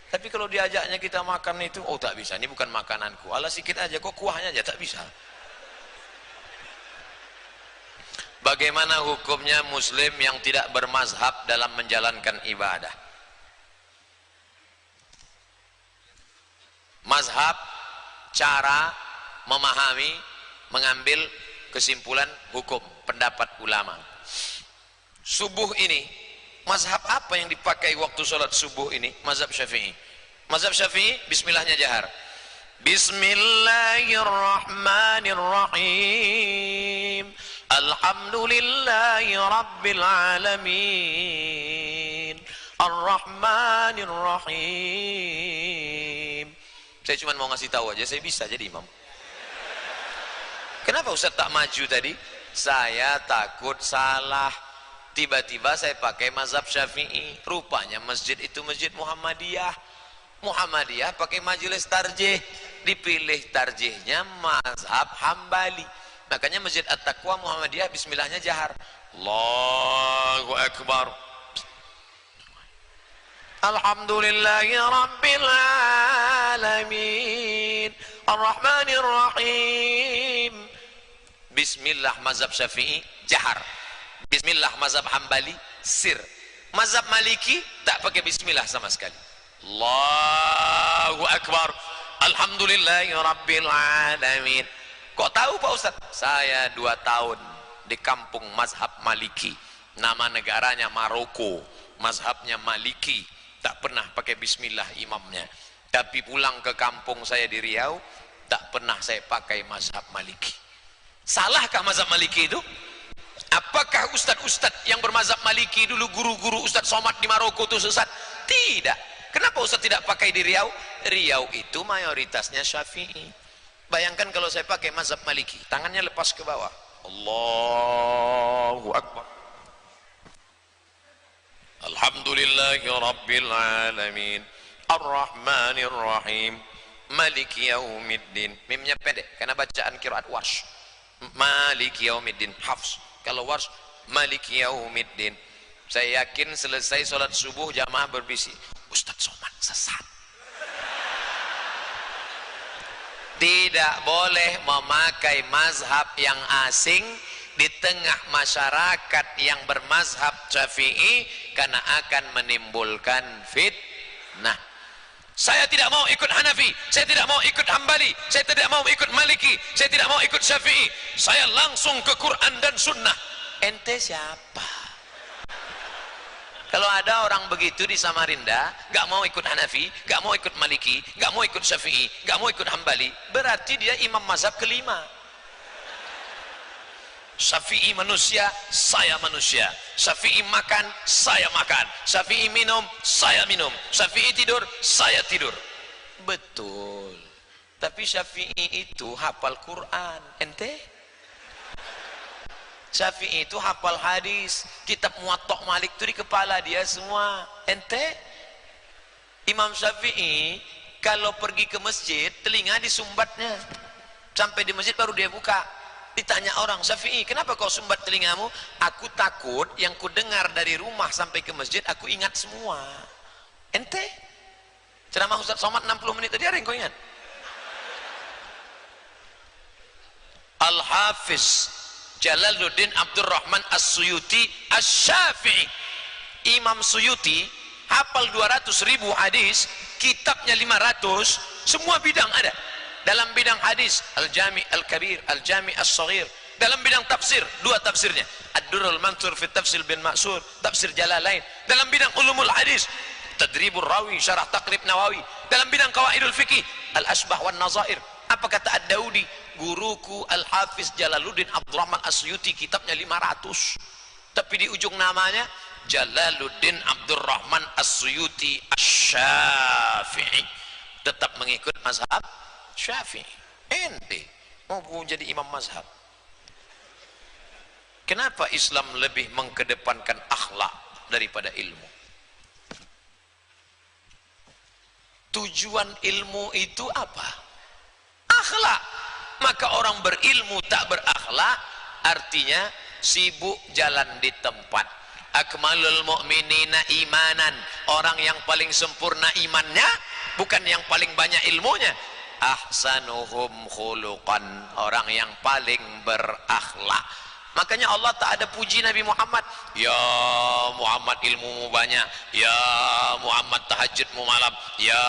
Tapi kalau diajaknya kita makan itu, oh tak bisa, ini bukan makananku. Alah sikit aja, kok kuahnya aja, tak bisa. Bagaimana hukumnya muslim yang tidak bermazhab dalam menjalankan ibadah? Mazhab, cara memahami, mengambil kesimpulan hukum, pendapat ulama. Subuh ini, mazhab apa yang dipakai waktu sholat subuh ini? Mazhab Syafi'i. Mazhab Syafi'i, bismillahnya jahar. Bismillahirrahmanirrahim. Alhamdulillahi rabbil alamin. Ar-Rahmanir-Rahim. Saya cuma mau ngasih tahu aja, saya bisa jadi imam. Kenapa Ustaz tak maju tadi? Saya takut salah. Tiba-tiba saya pakai mazhab Syafi'i. Rupanya masjid itu masjid Muhammadiyah. Muhammadiyah pakai majelis tarjih. Dipilih tarjihnya mazhab Hambali. Makanya masjid At-Taqwa Muhammadiyah bismillahnya jahar. Allahu Akbar. Alhamdulillahi Rabbil Alamin. Ar-Rahmanir-Rahim. Bismillah mazhab Syafi'i jahar. Bismillah mazhab Hambali sir. Mazhab Maliki tak pakai bismillah sama sekali. Allahu Akbar. Alhamdulillahi Rabbil Alamin. Kok tahu Pak Ustaz? Saya 2 tahun di kampung mazhab Maliki. Nama negaranya Maroko. Mazhabnya Maliki. Tak pernah pakai bismillah imamnya. Tapi pulang ke kampung saya di Riau, tak pernah saya pakai mazhab Maliki. Salahkah mazhab Maliki itu? Apakah ustadz-ustadz yang bermazhab Maliki dulu, guru-guru Ustadz Somad di Maroko itu sesat? Tidak. Kenapa Ustadz tidak pakai di Riau? Riau itu mayoritasnya Syafi'i. Bayangkan kalau saya pakai mazhab Maliki, tangannya lepas ke bawah. Allahu Akbar. Alhamdulillahi Rabbil Alamin. Ar-Rahmanir-Rahim. Maliki Yaumiddin. Mimnya pendek karena bacaan qiraat Warsh. Maliki Yaumiddin Hafs. Kalau Warsh Maliki Yaumiddin. Saya yakin selesai sholat subuh jamaah berbisik, Ustadz Somad sesat. Tidak boleh memakai mazhab yang asing di tengah masyarakat yang bermazhab Syafi'i karena akan menimbulkan fitnah. Saya tidak mau ikut Hanafi, saya tidak mau ikut Hambali, saya tidak mau ikut Maliki, saya tidak mau ikut Syafi'i. Saya langsung ke Quran dan Sunnah. Ente siapa? Kalau ada orang begitu di Samarinda, gak mau ikut Hanafi, gak mau ikut Maliki, gak mau ikut Syafi'i, gak mau ikut Hambali, berarti dia imam mazhab kelima. Syafi'i manusia, saya manusia. Syafi'i makan, saya makan. Syafi'i minum, saya minum. Syafi'i tidur, saya tidur. Betul. Tapi Syafi'i itu hafal Quran. Ente? Syafi'i itu hafal hadis. Kitab Muwatta Malik itu di kepala dia semua. Ente? Imam Syafi'i kalau pergi ke masjid, telinga disumbatnya. Sampai di masjid baru dia buka. Ditanya orang, Syafi'i, kenapa kau sumbat telingamu? Aku takut yang ku dengar dari rumah sampai ke masjid, aku ingat semua. Ente? Ceramah Ustaz Somad 60 menit tadi ada yang kau ingat? Al-Hafiz Jalaluddin Abdurrahman As-Suyuti Asy-Syafi'i. Imam Suyuti hafal 200.000 hadis, kitabnya 500, semua bidang ada. Dalam bidang hadis, Al-Jami' Al-Kabir, Al-Jami' As-Saghir. Dalam bidang tafsir, 2 tafsirnya, Ad-Durrul Mansur fi Tafsir bin Ma'sur, tafsir Jalalain. Dalam bidang ulumul hadis, Tadribur Rawi, Syarah Taqrib Nawawi. Dalam bidang qawaidul fikih, Al-Asbah wan Nazair. Apa kata Ad-Daudi? Guruku Al-Hafiz Jalaluddin Abdurrahman As-Suyuti, kitabnya 500. Tapi di ujung namanya Jalaluddin Abdurrahman As-Suyuti Asy-Syafi'i. Tetap mengikut mazhab Syafi'i. Ente mau jadi imam mazhab. Kenapa Islam lebih mengkedepankan akhlak daripada ilmu? Tujuan ilmu itu apa? Akhlak. Maka orang berilmu tak berakhlak, artinya sibuk jalan di tempat. Akmalul mu'minina imanan. Orang yang paling sempurna imannya, bukan yang paling banyak ilmunya. Ahsanuhum khuluqan, orang yang paling berakhlak. Makanya Allah tak ada puji Nabi Muhammad. Ya Muhammad ilmumu banyak, ya Muhammad tahajudmu malam, ya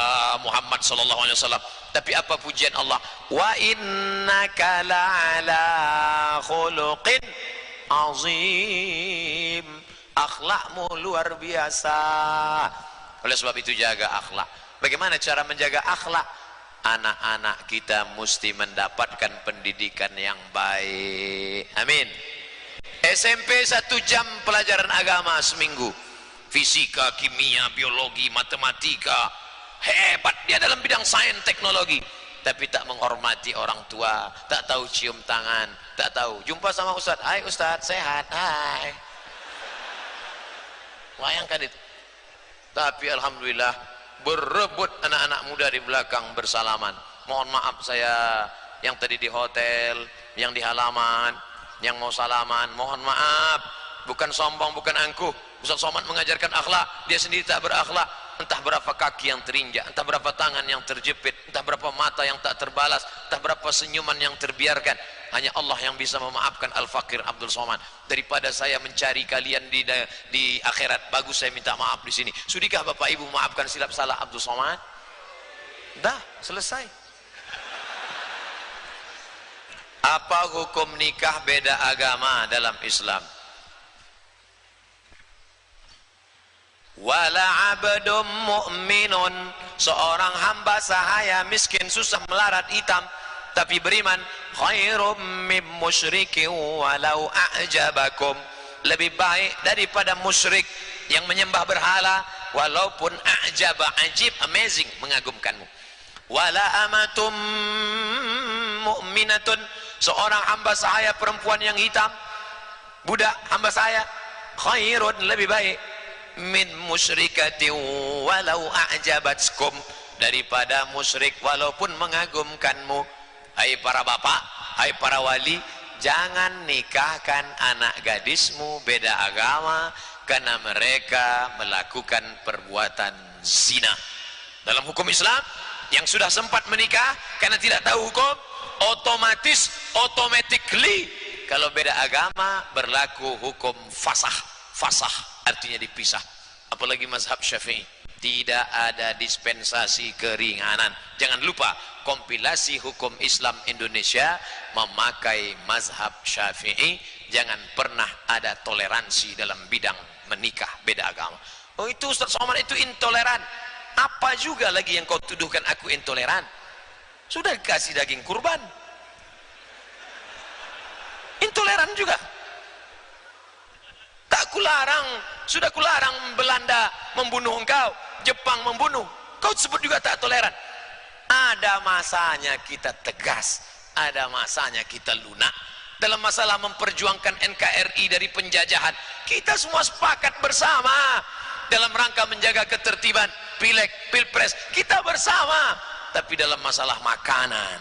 Muhammad sallallahu alaihi wasallam. Tapi apa pujian Allah? Wa innaka la'ala khuluqin azim. Akhlakmu luar biasa. Oleh sebab itu jaga akhlak. Bagaimana cara menjaga akhlak? Anak-anak kita mesti mendapatkan pendidikan yang baik. Amin. SMP 1 jam pelajaran agama seminggu. Fisika, kimia, biologi, matematika. Hebat dia dalam bidang sains teknologi. Tapi tak menghormati orang tua, tak tahu cium tangan, tak tahu jumpa sama Ustadz. Hai Ustadz, sehat. Hai. Bayangkan itu. Tapi alhamdulillah berebut anak-anak muda di belakang bersalaman. Mohon maaf saya yang tadi di hotel, yang di halaman, yang mau salaman, mohon maaf. Bukan sombong, bukan angkuh. Ustaz Somad mengajarkan akhlak, dia sendiri tak berakhlak. Entah berapa kaki yang terinjak, entah berapa tangan yang terjepit, entah berapa mata yang tak terbalas, entah berapa senyuman yang terbiarkan. Hanya Allah yang bisa memaafkan Al-Fakir Abdul Somad. Daripada saya mencari kalian di akhirat, bagus saya minta maaf di sini. Sudikah Bapak Ibu maafkan silap salah Abdul Somad? Dah, selesai. Apa hukum nikah beda agama dalam Islam? Wala abdum mu'minun, seorang hamba sahaya miskin susah melarat hitam tapi beriman, khairum min musyrikin walau a'jabakum, lebih baik daripada musyrik yang menyembah berhala walaupun a'jaba, ajib, amazing, mengagumkanmu. Wala amatum mu'minatun, seorang hamba sahaya perempuan yang hitam, budak hamba sahaya, khairun, lebih baik, min musyrikatin walau a'jabatkum, daripada musyrik walaupun mengagumkanmu. Hai para bapak, hai para wali, jangan nikahkan anak gadismu beda agama karena mereka melakukan perbuatan zina. Dalam hukum Islam, yang sudah sempat menikah karena tidak tahu hukum, automatically kalau beda agama berlaku hukum fasah. Fasah artinya dipisah. Apalagi mazhab Syafi'i, tidak ada dispensasi keringanan. Jangan lupa, kompilasi hukum Islam Indonesia memakai mazhab Syafi'i. Jangan pernah ada toleransi dalam bidang menikah beda agama. Oh itu Ustaz Somad itu intoleran. Apa juga lagi yang kau tuduhkan aku intoleran? Sudah kasih daging kurban. Intoleran toleran juga. Tak kularang, sudah kularang Belanda membunuh engkau, Jepang membunuh, kau sebut juga tak toleran. Ada masanya kita tegas, ada masanya kita lunak. Dalam masalah memperjuangkan NKRI dari penjajahan, kita semua sepakat bersama. Dalam rangka menjaga ketertiban pileg, pilpres, kita bersama. Tapi dalam masalah makanan,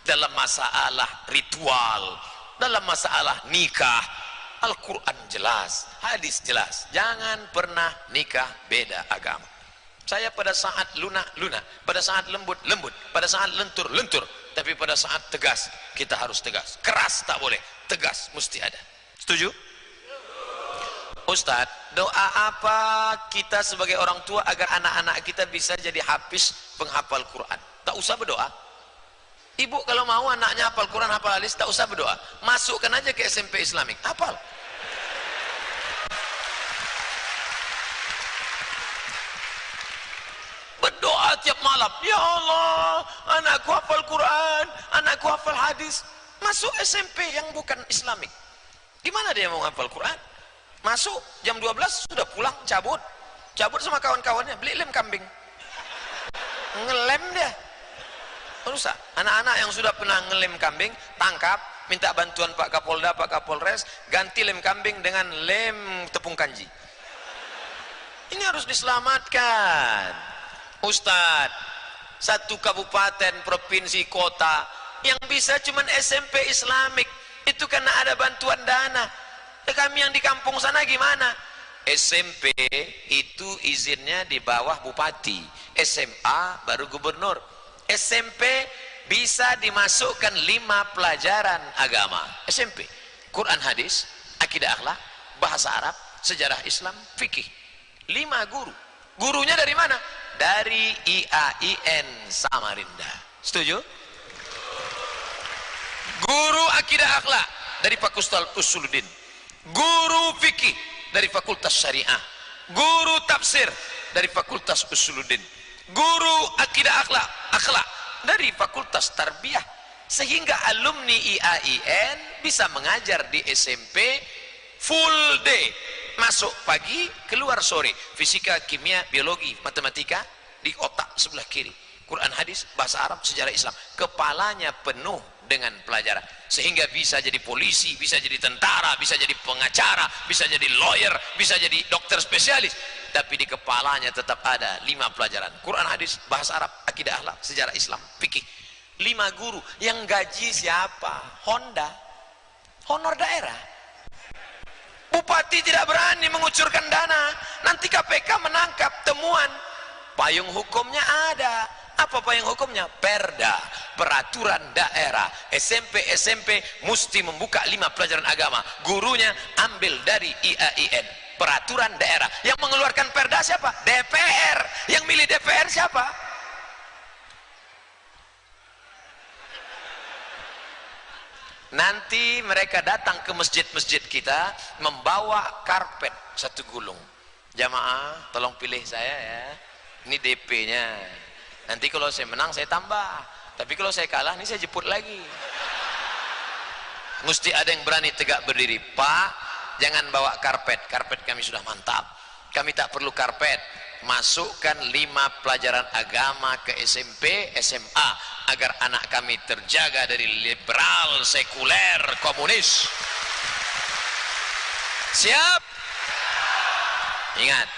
dalam masalah ritual, dalam masalah nikah, Al-Quran jelas, hadis jelas, jangan pernah nikah beda agama. Saya pada saat lunak, pada saat lembut, pada saat lentur, tapi pada saat tegas, kita harus tegas. Keras tak boleh, tegas mesti ada. Setuju? Ustadz, doa apa kita sebagai orang tua agar anak-anak kita bisa jadi hafiz penghafal Quran? Tak usah berdoa. Ibu kalau mau anaknya hafal Quran, hafal hadis, tak usah berdoa. Masukkan aja ke SMP Islamik, hafal. Berdoa tiap malam, ya Allah, anakku hafal Quran, anakku hafal hadis. Masuk SMP yang bukan Islamik. Gimana dia mau hafal Quran? Masuk jam 12 sudah pulang, cabut sama kawan-kawannya, beli lem kambing, ngelem dia. Rusak. Anak-anak yang sudah pernah ngelem kambing, tangkap, minta bantuan Pak Kapolda, Pak Kapolres, ganti lem kambing dengan lem tepung kanji. Ini harus diselamatkan. Ustadz, satu kabupaten, provinsi, kota yang bisa cuman SMP Islamik, itu karena ada bantuan dana. Kami yang di kampung sana gimana? SMP itu izinnya di bawah bupati, SMA baru gubernur. SMP bisa dimasukkan 5 pelajaran agama. SMP, Quran hadis, akidah akhlak, bahasa Arab, sejarah Islam, fikih. 5 guru. Gurunya dari mana? Dari IAIN Samarinda. Setuju? Guru akidah akhlak dari Fakultas Usuluddin. Guru fikih dari Fakultas Syariah. Guru tafsir dari Fakultas Usuluddin. Guru akidah akhlak dari Fakultas Tarbiyah, sehingga alumni IAIN bisa mengajar di SMP full day, masuk pagi keluar sore, fisika, kimia, biologi, matematika di otak sebelah kiri, Quran hadis, bahasa Arab, sejarah Islam, kepalanya penuh dengan pelajaran, sehingga bisa jadi polisi, bisa jadi tentara, bisa jadi pengacara, bisa jadi lawyer, bisa jadi dokter spesialis, tapi di kepalanya tetap ada 5 pelajaran, Quran hadis, bahasa Arab, akidah akhlak, sejarah Islam, fikih. 5 guru. Yang gaji siapa? Honda, honor daerah. Bupati tidak berani mengucurkan dana, nanti KPK menangkap temuan. Payung hukumnya ada. Apa payung hukumnya? Perda, peraturan daerah. SMP mesti membuka 5 pelajaran agama, gurunya ambil dari IAIN, peraturan daerah. Yang mengeluarkan perda siapa? DPR. Yang milih DPR siapa? Nanti mereka datang ke masjid-masjid kita membawa karpet 1 gulung. Jamaah tolong pilih saya ya, ini DP-nya. Nanti kalau saya menang saya tambah, tapi kalau saya kalah ini saya jemput lagi. Mesti ada yang berani tegak berdiri. Pak, jangan bawa karpet, karpet kami sudah mantap, kami tak perlu karpet. Masukkan 5 pelajaran agama ke SMP, SMA, agar anak kami terjaga dari liberal, sekuler, komunis. Siap? Ingat,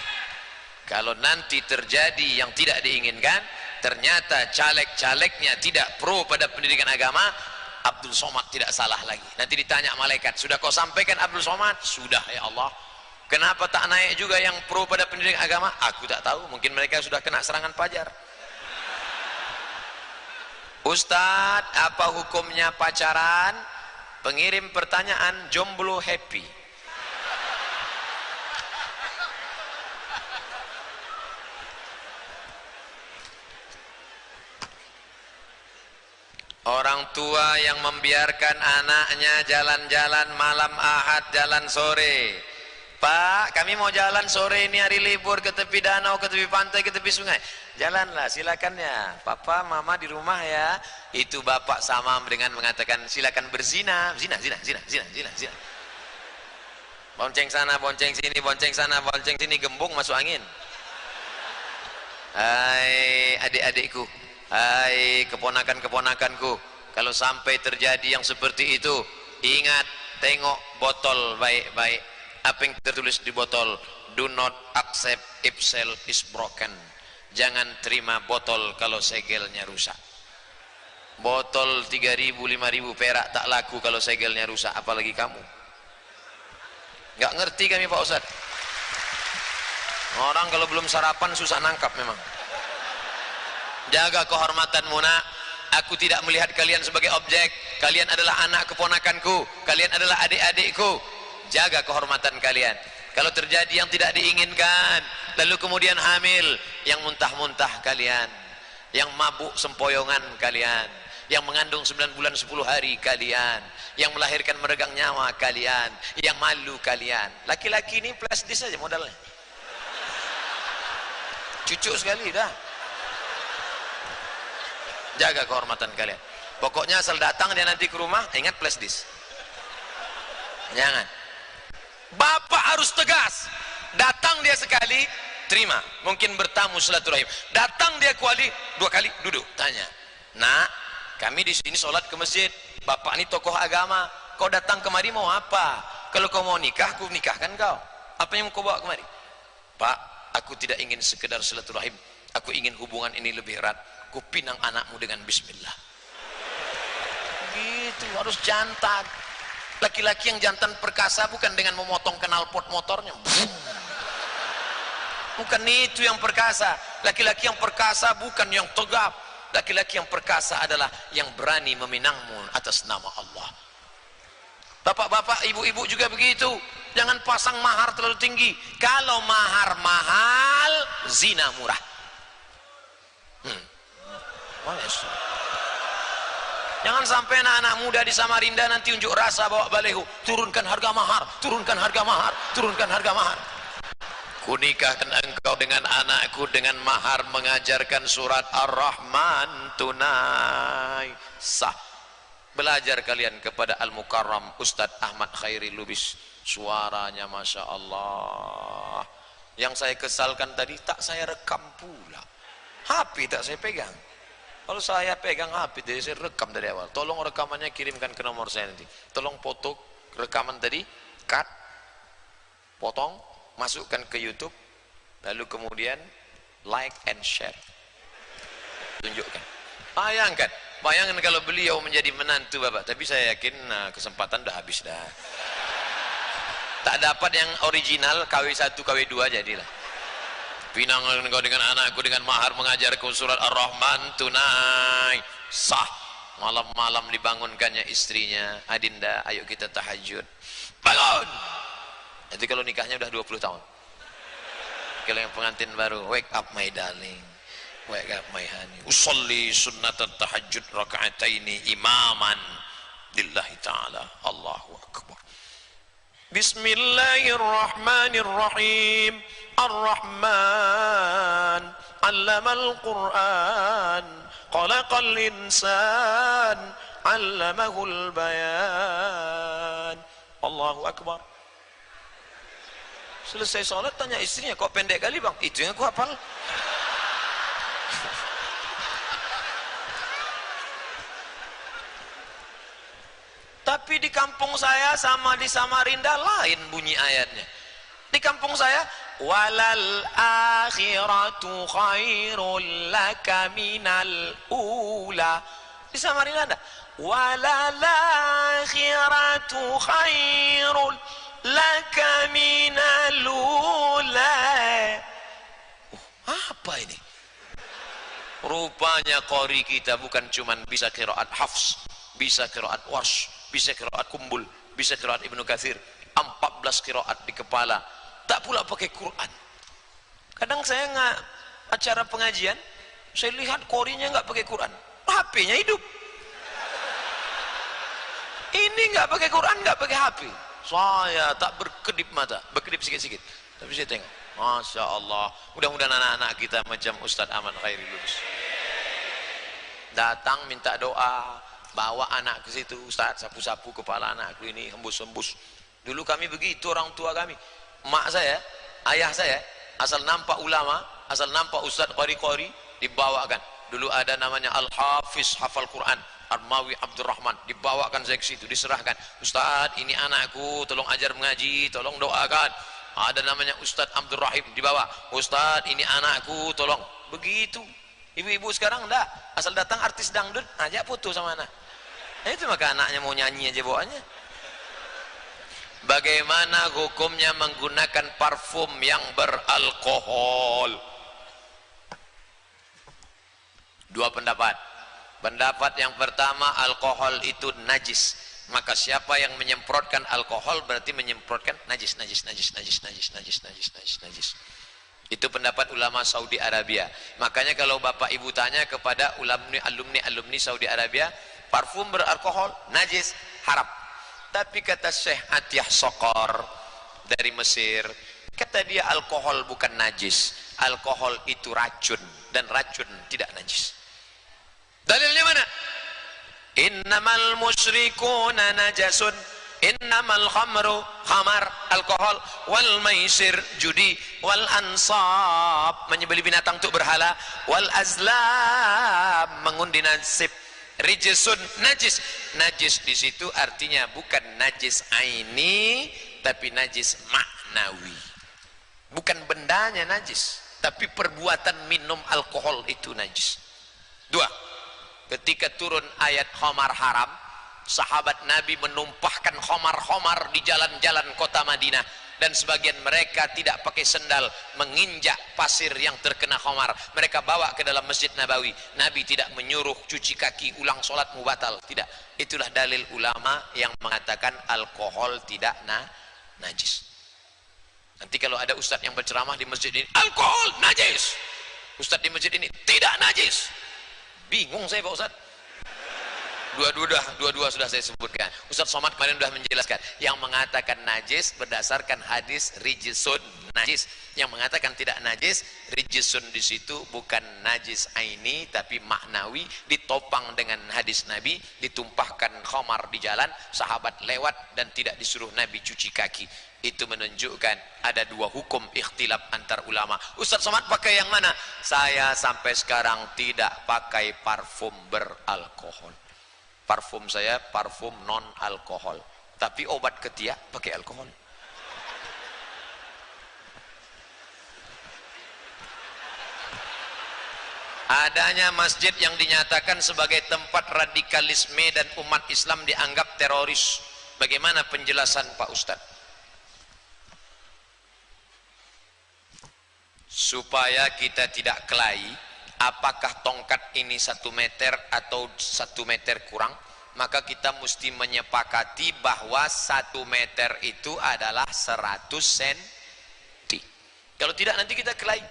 kalau nanti terjadi yang tidak diinginkan, ternyata caleg-calegnya tidak pro pada pendidikan agama, Abdul Somad tidak salah lagi. Nanti ditanya malaikat, sudah kau sampaikan Abdul Somad? Sudah ya Allah. Kenapa tak naik juga yang pro pada pendidikan agama? Aku tak tahu, mungkin mereka sudah kena serangan fajar. Ustadz, apa hukumnya pacaran? Pengirim pertanyaan jomblo happy. Orang tua yang membiarkan anaknya jalan-jalan malam Ahad, jalan sore, Pak, kami mau jalan sore ini hari libur ke tepi danau, ke tepi pantai, ke tepi sungai. Jalanlah, silakan ya. Papa, mama di rumah ya. Itu bapak sama dengan mengatakan silakan berzina. Zina. Bonceng sana, bonceng sini, bonceng sana, bonceng sini, gembung masuk angin. Hai adik-adikku, hai keponakan-keponakanku, kalau sampai terjadi yang seperti itu, ingat, tengok botol baik-baik. Apa yang tertulis di botol? Do not accept if shell is broken. Jangan terima botol kalau segelnya rusak. Botol 3.000, 5.000 perak tak laku kalau segelnya rusak, apalagi kamu. Nggak ngerti kami Pak Ustadz. Orang kalau belum sarapan susah nangkap memang. Jaga kehormatanmu nak. Aku tidak melihat kalian sebagai objek. Kalian adalah anak keponakanku, kalian adalah adik-adikku. Jaga kehormatan kalian. Kalau terjadi yang tidak diinginkan, lalu kemudian hamil, yang muntah-muntah kalian, yang mabuk sempoyongan kalian, yang mengandung 9 bulan 10 hari kalian, yang melahirkan meregang nyawa kalian, yang malu kalian. Laki-laki ini plastis saja modalnya. Cucuk sekali dah. Jaga kehormatan kalian. Pokoknya asal datang dia nanti ke rumah, ingat plastis. Jangan. Bapak harus tegas. Datang dia sekali, terima. Mungkin bertamu silaturahim. Datang dia dua kali, duduk, tanya. Nak, kami di sini sholat ke masjid. Bapak ini tokoh agama. Kau datang kemari mau apa? Kalau kau mau nikah, aku nikahkan kau. Apa yang kau bawa kemari? Pak, aku tidak ingin sekedar silaturahim. Aku ingin hubungan ini lebih erat. Ku pinang anakmu dengan bismillah. Gitu, harus jantan. Laki-laki yang jantan perkasa bukan dengan memotong knalpot motornya. Bukan itu yang perkasa. Laki-laki yang perkasa bukan yang tegap. Laki-laki yang perkasa adalah yang berani meminangmu atas nama Allah. Bapak-bapak, ibu-ibu juga begitu. Jangan pasang mahar terlalu tinggi. Kalau mahar mahal, zina murah. Jangan sampai anak-anak muda di Samarinda nanti unjuk rasa bawa baleho, turunkan harga mahar, turunkan harga mahar, turunkan harga mahar. Kunikahkan engkau dengan anakku dengan mahar mengajarkan surat Ar-Rahman tunai sah. Belajar kalian kepada Al-Mukarram Ustadz Ahmad Khairi Lubis, suaranya Masya Allah. Yang saya kesalkan tadi tak saya rekam pula, HP tak saya pegang. Kalau saya pegang HP, jadi saya rekam dari awal. Tolong rekamannya kirimkan ke nomor saya nanti. Tolong foto rekaman tadi, cut, potong, masukkan ke YouTube, lalu kemudian like and share. Tunjukkan. Bayangkan kalau beliau menjadi menantu Bapak. Tapi saya yakin kesempatan dah habis dah. Tak dapat yang original KW1, KW2 jadilah. Pinang engkau dengan anakku dengan mahar mengajarku surat Ar-Rahman tunai sah. Malam-malam dibangunkannya istrinya, Adinda ayo kita tahajud. Bangun. Nanti kalau nikahnya udah 20 tahun. Kalau yang pengantin baru, wake up my darling, wake up my honey, usolli sunnat tahajud raka'ataini imaman lillahi ta'ala. Allahu akbar. Bismillahirrahmanirrahim. Ar-Rahman 'allamal Qur'an, khalaqal insan, 'allamahul bayan. Allahu akbar. Selesai sholat tanya istrinya, kok pendek kali bang? Itu yang aku hafal. Tapi di kampung saya sama di Samarinda lain bunyi ayatnya. Di kampung saya, walal akhiratu khairul laka minal ula. Di Samarinda ada, walal akhiratu khairul laka minal ula. Apa ini? Rupanya qori kita bukan cuman bisa qiraat Hafs, bisa qiraat Warsh, bisa qiraat Kumbul, bisa qiraat Ibnu Katsir, 14 qiraat di kepala. Tak pula pakai Quran. Kadang saya acara pengajian, saya lihat qorinya nggak pakai Quran, HP-nya hidup. Ini nggak pakai Quran, nggak pakai HP. saya tak berkedip mata, berkedip sikit-sikit, tapi saya tengok, Masya Allah. Mudah-mudahan anak-anak kita macam Ustadz Ahmad Khairi Lubis, datang minta doa, bawa anak ke situ, Ustadz sapu-sapu kepala anakku ini, hembus-hembus. Dulu kami begitu, orang tua kami, mak saya, ayah saya, asal nampak ulama, asal nampak Ustadz Qari-Qari, dibawakan. Dulu ada namanya Al-Hafiz, hafal Quran, Armawi Abdurrahman, dibawakan saya ke situ, diserahkan. Ustadz, ini anakku, tolong ajar mengaji, tolong doakan. Ada namanya Ustadz Abdurrahim, dibawa. Ustadz, ini anakku, tolong. Begitu. Ibu-ibu sekarang enggak, asal datang artis dangdut, ajak foto sama anak. Nah, itu maka anaknya mau nyanyi aja bawaannya. Bagaimana hukumnya menggunakan parfum yang beralkohol? Dua pendapat. Pendapat yang pertama, alkohol itu najis. Maka siapa yang menyemprotkan alkohol berarti menyemprotkan najis. Itu pendapat ulama Saudi Arabia. Makanya kalau bapak ibu tanya kepada alumni Saudi Arabia, parfum beralkohol najis, haram. Tapi kata Syekh Atiyah Sokor dari Mesir, kata dia alkohol bukan najis, alkohol itu racun, dan racun tidak najis. Dalilnya mana? Innamal musyrikuna najasun, innamal khamru khamar, alkohol, wal maisir judi, wal ansab menyembelih binatang untuk berhala, wal azlam mengundi nasib, rijsun najis. Najis di situ artinya bukan najis aini, tapi najis maknawi. Bukan bendanya najis, tapi perbuatan minum alkohol itu najis. Dua, ketika turun ayat khamar haram, sahabat Nabi menumpahkan khamar-khamar di jalan-jalan kota Madinah, dan sebagian mereka tidak pakai sendal, menginjak pasir yang terkena khamar. Mereka bawa ke dalam Masjid Nabawi. Nabi tidak menyuruh cuci kaki, ulang sholatmu batal, tidak. Itulah dalil ulama yang mengatakan alkohol tidak najis. Nanti kalau ada ustadz yang berceramah di masjid ini, alkohol najis, ustadz di masjid ini tidak najis, bingung saya Pak Ustadz. Dua-dua sudah saya sebutkan. Ustadz Somad kemarin sudah menjelaskan. Yang mengatakan najis berdasarkan hadis rijsun najis. Yang mengatakan tidak najis, rijsun di situ bukan najis aini tapi maknawi, ditopang dengan hadis Nabi, ditumpahkan khamar di jalan, sahabat lewat dan tidak disuruh Nabi cuci kaki. Itu menunjukkan ada dua hukum ikhtilaf antar ulama. Ustadz Somad pakai yang mana? Saya sampai sekarang tidak pakai parfum beralkohol. Parfum saya parfum non alkohol, tapi obat ketiak pakai alkohol. Adanya masjid yang dinyatakan sebagai tempat radikalisme dan umat Islam dianggap teroris. Bagaimana penjelasan Pak Ustadz? Supaya kita tidak kelahi, apakah tongkat ini 1 meter atau 1 meter kurang, maka kita mesti menyepakati bahwa 1 meter itu adalah 100 senti. Kalau tidak nanti kita kelahi.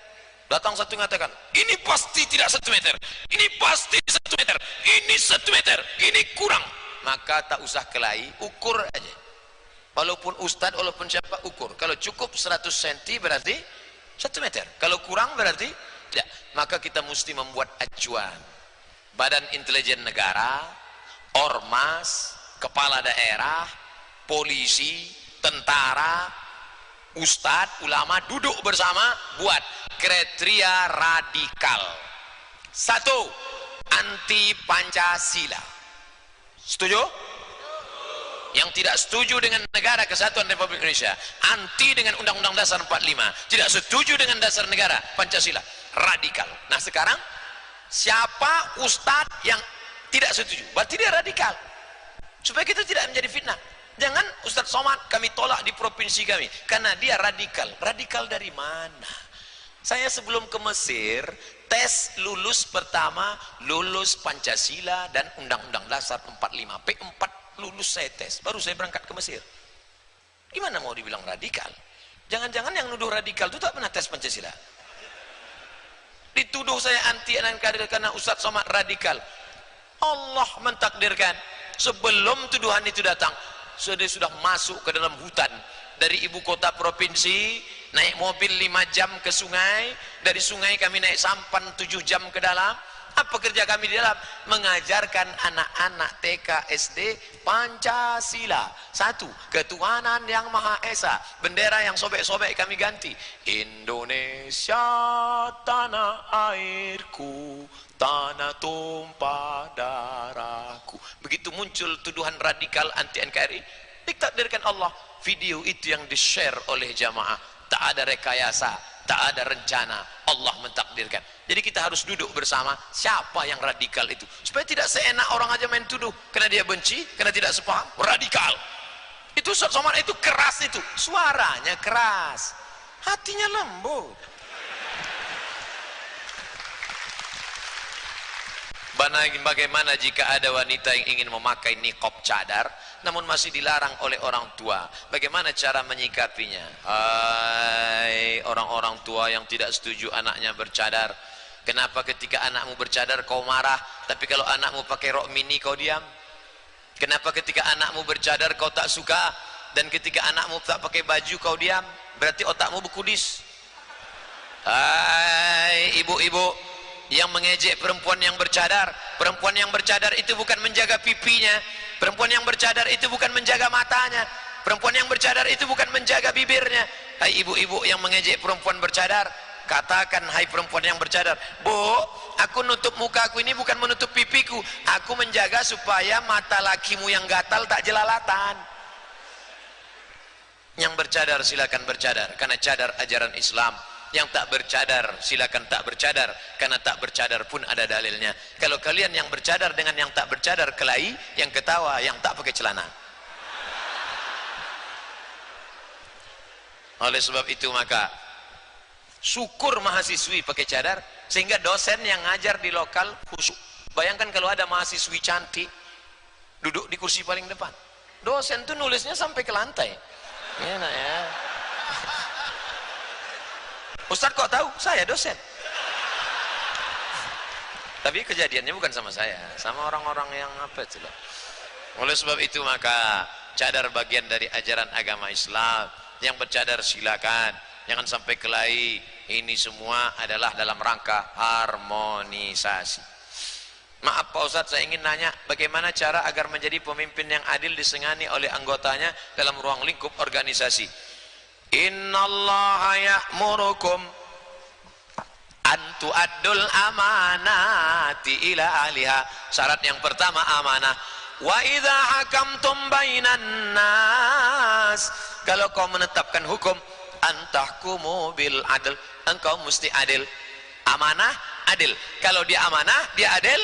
Datang satu mengatakan, ini pasti tidak 1 meter, ini pasti 1 meter, ini 1 meter, ini kurang. Maka tak usah kelahi, ukur aja. Walaupun ustadz, walaupun siapa, ukur. Kalau cukup 100 senti berarti 1 meter. Kalau kurang berarti tidak. Maka kita mesti membuat acuan. Badan Intelijen Negara, ormas, kepala daerah, polisi, tentara, ustadz, ulama duduk bersama buat kriteria radikal. 1, anti Pancasila. Setuju? Yang tidak setuju dengan Negara Kesatuan Republik Indonesia, anti dengan Undang-Undang Dasar 45, tidak setuju dengan dasar negara Pancasila, radikal. Nah sekarang siapa ustadz yang tidak setuju? Berarti dia radikal. Supaya kita tidak menjadi fitnah. Jangan Ustadz Somad kami tolak di provinsi kami karena dia radikal. Radikal dari mana? Saya sebelum ke Mesir tes lulus pertama, lulus Pancasila dan Undang-Undang Dasar 45, P4 lulus saya tes, baru saya berangkat ke Mesir. Gimana mau dibilang radikal? Jangan-jangan yang nuduh radikal itu tak pernah tes Pancasila. Dituduh saya anti karena Ustadz Somad radikal. Allah mentakdirkan sebelum tuduhan itu datang, sudah masuk ke dalam hutan. Dari ibu kota provinsi naik mobil 5 jam ke sungai, dari sungai kami naik sampan 7 jam ke dalam. Apa kerja kami di dalam? Mengajarkan anak-anak TK SD Pancasila. 1, ketuhanan yang Maha Esa. Bendera yang sobek-sobek kami ganti. Indonesia tanah airku, tanah tumpah darahku. Begitu muncul tuduhan radikal anti NKRI, ditakdirkan Allah. Video itu yang di-share oleh jamaah. Tak ada rekayasa, tak ada rencana, Allah mentakdirkan. Jadi kita harus duduk bersama, siapa yang radikal itu, supaya tidak seenak orang aja main tuduh karena dia benci, karena tidak sepaham, radikal. Itu Ustaz Somad itu keras, itu suaranya keras, hatinya lembut. Bagaimana jika ada wanita yang ingin memakai niqab cadar namun masih dilarang oleh orang tua? Bagaimana cara menyikapinya? Hai orang-orang tua yang tidak setuju anaknya bercadar, kenapa ketika anakmu bercadar kau marah, tapi kalau anakmu pakai rok mini kau diam? Kenapa ketika anakmu bercadar kau tak suka, dan ketika anakmu tak pakai baju kau diam? Berarti otakmu berkudis. Hai ibu-ibu yang mengejek perempuan yang bercadar, perempuan yang bercadar itu bukan menjaga pipinya, perempuan yang bercadar itu bukan menjaga matanya, perempuan yang bercadar itu bukan menjaga bibirnya. Hai ibu-ibu yang mengejek perempuan bercadar, katakan hai perempuan yang bercadar, Bu, aku nutup muka aku ini bukan menutup pipiku, aku menjaga supaya mata lakimu yang gatal tak jelalatan. Yang bercadar silakan bercadar karena cadar ajaran Islam. Yang tak bercadar silakan tak bercadar karena tak bercadar pun ada dalilnya. Kalau kalian yang bercadar dengan yang tak bercadar kelahi, yang ketawa yang tak pakai celana. Oleh sebab itu maka syukur mahasiswi pakai cadar sehingga dosen yang ngajar di lokal khusyuk. Bayangkan kalau ada mahasiswi cantik duduk di kursi paling depan, dosen tuh nulisnya sampai ke lantai. Enak ya. Ustaz kok tahu? Saya dosen. Tapi kejadiannya bukan sama saya, sama orang-orang yang apa itu loh. Oleh sebab itu maka cadar bagian dari ajaran agama Islam. Yang bercadar silakan, jangan sampai kelahi. Ini semua adalah dalam rangka harmonisasi. Maaf Pak Ustaz, saya ingin nanya bagaimana cara agar menjadi pemimpin yang adil disegani oleh anggotanya dalam ruang lingkup organisasi. Innallaha ya'murukum an tu'addul amanati ila ahliha. Syarat yang pertama amanah. Wa idza hakamtum bainan nas, kalau kau menetapkan hukum, antahkumu bil adl, engkau mesti adil. Amanah, adil. Kalau dia amanah, dia adil,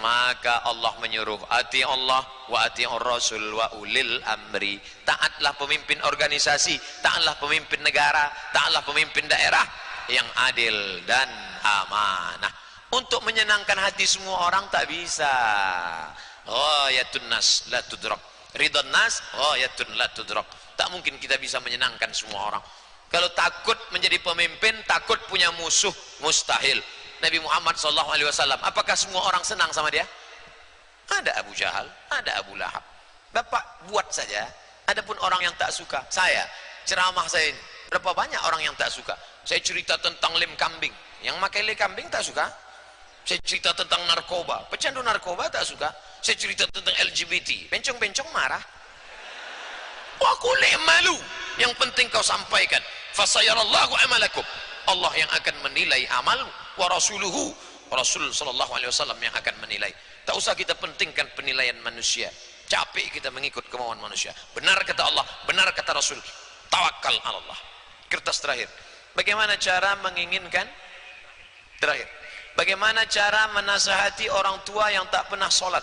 maka Allah menyuruh ati Allah wa ati'ur rasul wa ulil amri. Taatlah pemimpin organisasi, taatlah pemimpin negara, taatlah pemimpin daerah yang adil dan amanah. Untuk menyenangkan hati semua orang tak bisa. Ghayatun nas la tudrak, ridwan nas ghayatun la tudrak. Tak mungkin kita bisa menyenangkan semua orang. Kalau takut menjadi pemimpin, takut punya musuh, mustahil. Nabi Muhammad SAW, apakah semua orang senang sama dia? Ada Abu Jahal, ada Abu Lahab. Bapak buat saja. Adapun orang yang tak suka, saya ceramah saya ini, berapa banyak orang yang tak suka. Saya cerita tentang lem kambing, yang makai lem kambing tak suka. Saya cerita tentang narkoba, pecandu narkoba tak suka. Saya cerita tentang LGBT, bencong-bencong marah. Wah, kulik malu. Yang penting kau sampaikan. Fasayarallahu amalakum. Allah yang akan menilai amalmu. Wa rasuluhu, Rasul sallallahu alaihi wasallam yang akan menilai. Tak usah kita pentingkan penilaian manusia. Capek kita mengikut kemauan manusia. Benar kata Allah, benar kata Rasul. Tawakal Allah. Kertas terakhir. Bagaimana cara menginginkan? Terakhir. Bagaimana cara menasihati orang tua yang tak pernah sholat?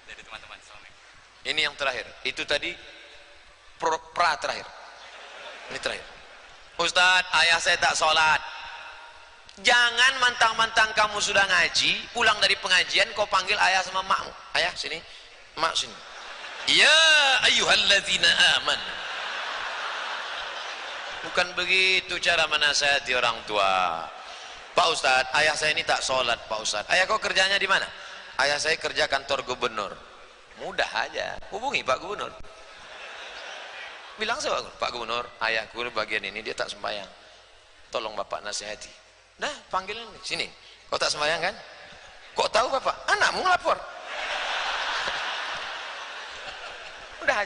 Dari teman-teman. Ini yang terakhir. Itu tadi pra terakhir. Ini terakhir. Ustaz, ayah saya tak sholat. Jangan mantang-mantang kamu sudah ngaji, pulang dari pengajian kau panggil ayah sama makmu. Ayah sini, mak sini. Ya ayyuhalladzina aman. Bukan begitu cara menasihati orang tua. Pak Ustaz, ayah saya ini tak sholat Pak Ustaz. Ayah kau kerjanya di mana? ayah saya kerja kantor gubernur. Mudah aja, hubungi Pak Gubernur. Bilang sama Pak Gubernur, ayahku bagian ini dia tak sembahyang. Tolong Bapak nasihati. Nah, panggilin sini. Kau tak sembahyang kan? Kok tahu Bapak? Anakmu ngelapor. Udah,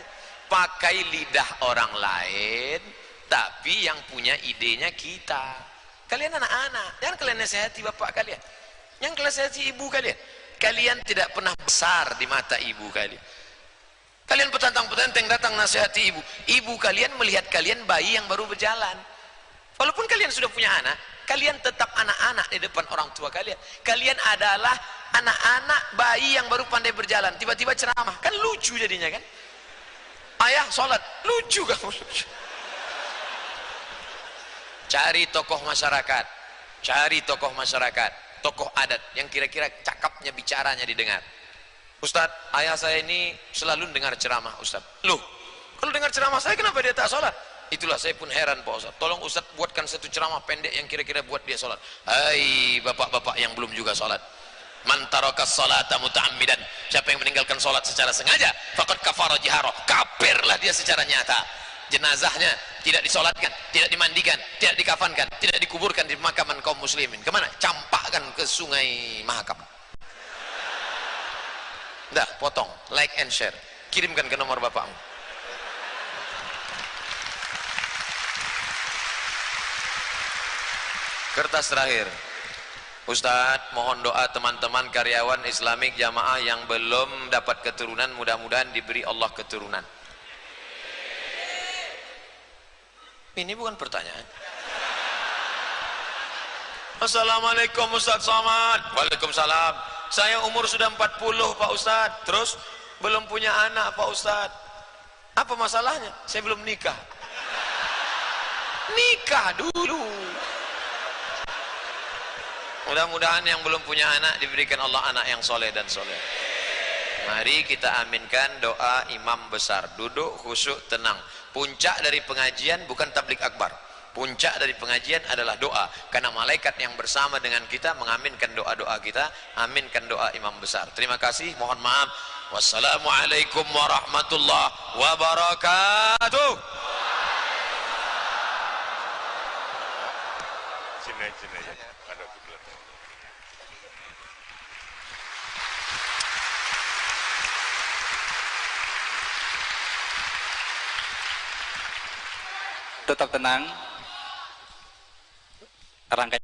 pakai lidah orang lain, tapi yang punya idenya kita. Kalian anak-anak, jangan kalian nasihati bapak kalian, jangan kalian nasihati ibu kalian. Kalian tidak pernah besar di mata ibu kalian. Kalian petantang-petantang datang nasihati ibu. Ibu kalian melihat kalian bayi yang baru berjalan. Walaupun kalian sudah punya anak, kalian tetap anak-anak di depan orang tua kalian. Kalian adalah anak-anak bayi yang baru pandai berjalan. Tiba-tiba ceramah, kan lucu jadinya kan? Ayah sholat, lucu kamu. Cari tokoh masyarakat, cari tokoh masyarakat, tokoh adat yang kira-kira cakapnya bicaranya didengar. Ustadz, ayah saya ini selalu dengar ceramah Ustadz. Loh, kalau dengar ceramah saya kenapa dia tak sholat? Itulah saya pun heran Pak Ustadz. Tolong Ustadz buatkan satu ceramah pendek yang kira-kira buat dia sholat. Hai bapak-bapak yang belum juga sholat. Man tarakas salata muta'ammidan. Siapa yang meninggalkan sholat secara sengaja, faqad kafara jihara. Kafirlah dia secara nyata. Jenazahnya tidak disolatkan, tidak dimandikan, tidak dikafankan, tidak dikuburkan di pemakaman kaum muslimin. Kemana? Campakkan ke sungai Mahakam. Dah, potong, like and share, kirimkan ke nomor bapakmu. Kertas terakhir. Ustadz, mohon doa teman-teman karyawan Islamik jamaah yang belum dapat keturunan, mudah-mudahan diberi Allah keturunan. Ini bukan pertanyaan. Assalamualaikum Ustadz Somad. Waalaikumsalam. Saya umur sudah 40 Pak Ustadz. Terus belum punya anak Pak Ustadz. Apa masalahnya? Saya belum nikah. Nikah dulu. Mudah-mudahan yang belum punya anak diberikan Allah anak yang soleh dan soleh. Mari kita aminkan doa imam besar. Duduk khusyuk tenang. Puncak dari pengajian bukan tablik akbar. Puncak dari pengajian adalah doa, karena malaikat yang bersama dengan kita mengaminkan doa-doa kita. Aminkan doa imam besar. Terima kasih, mohon maaf. Wassalamualaikum warahmatullahi wabarakatuh. Sini aja. Ada tetap tenang. Rangkaian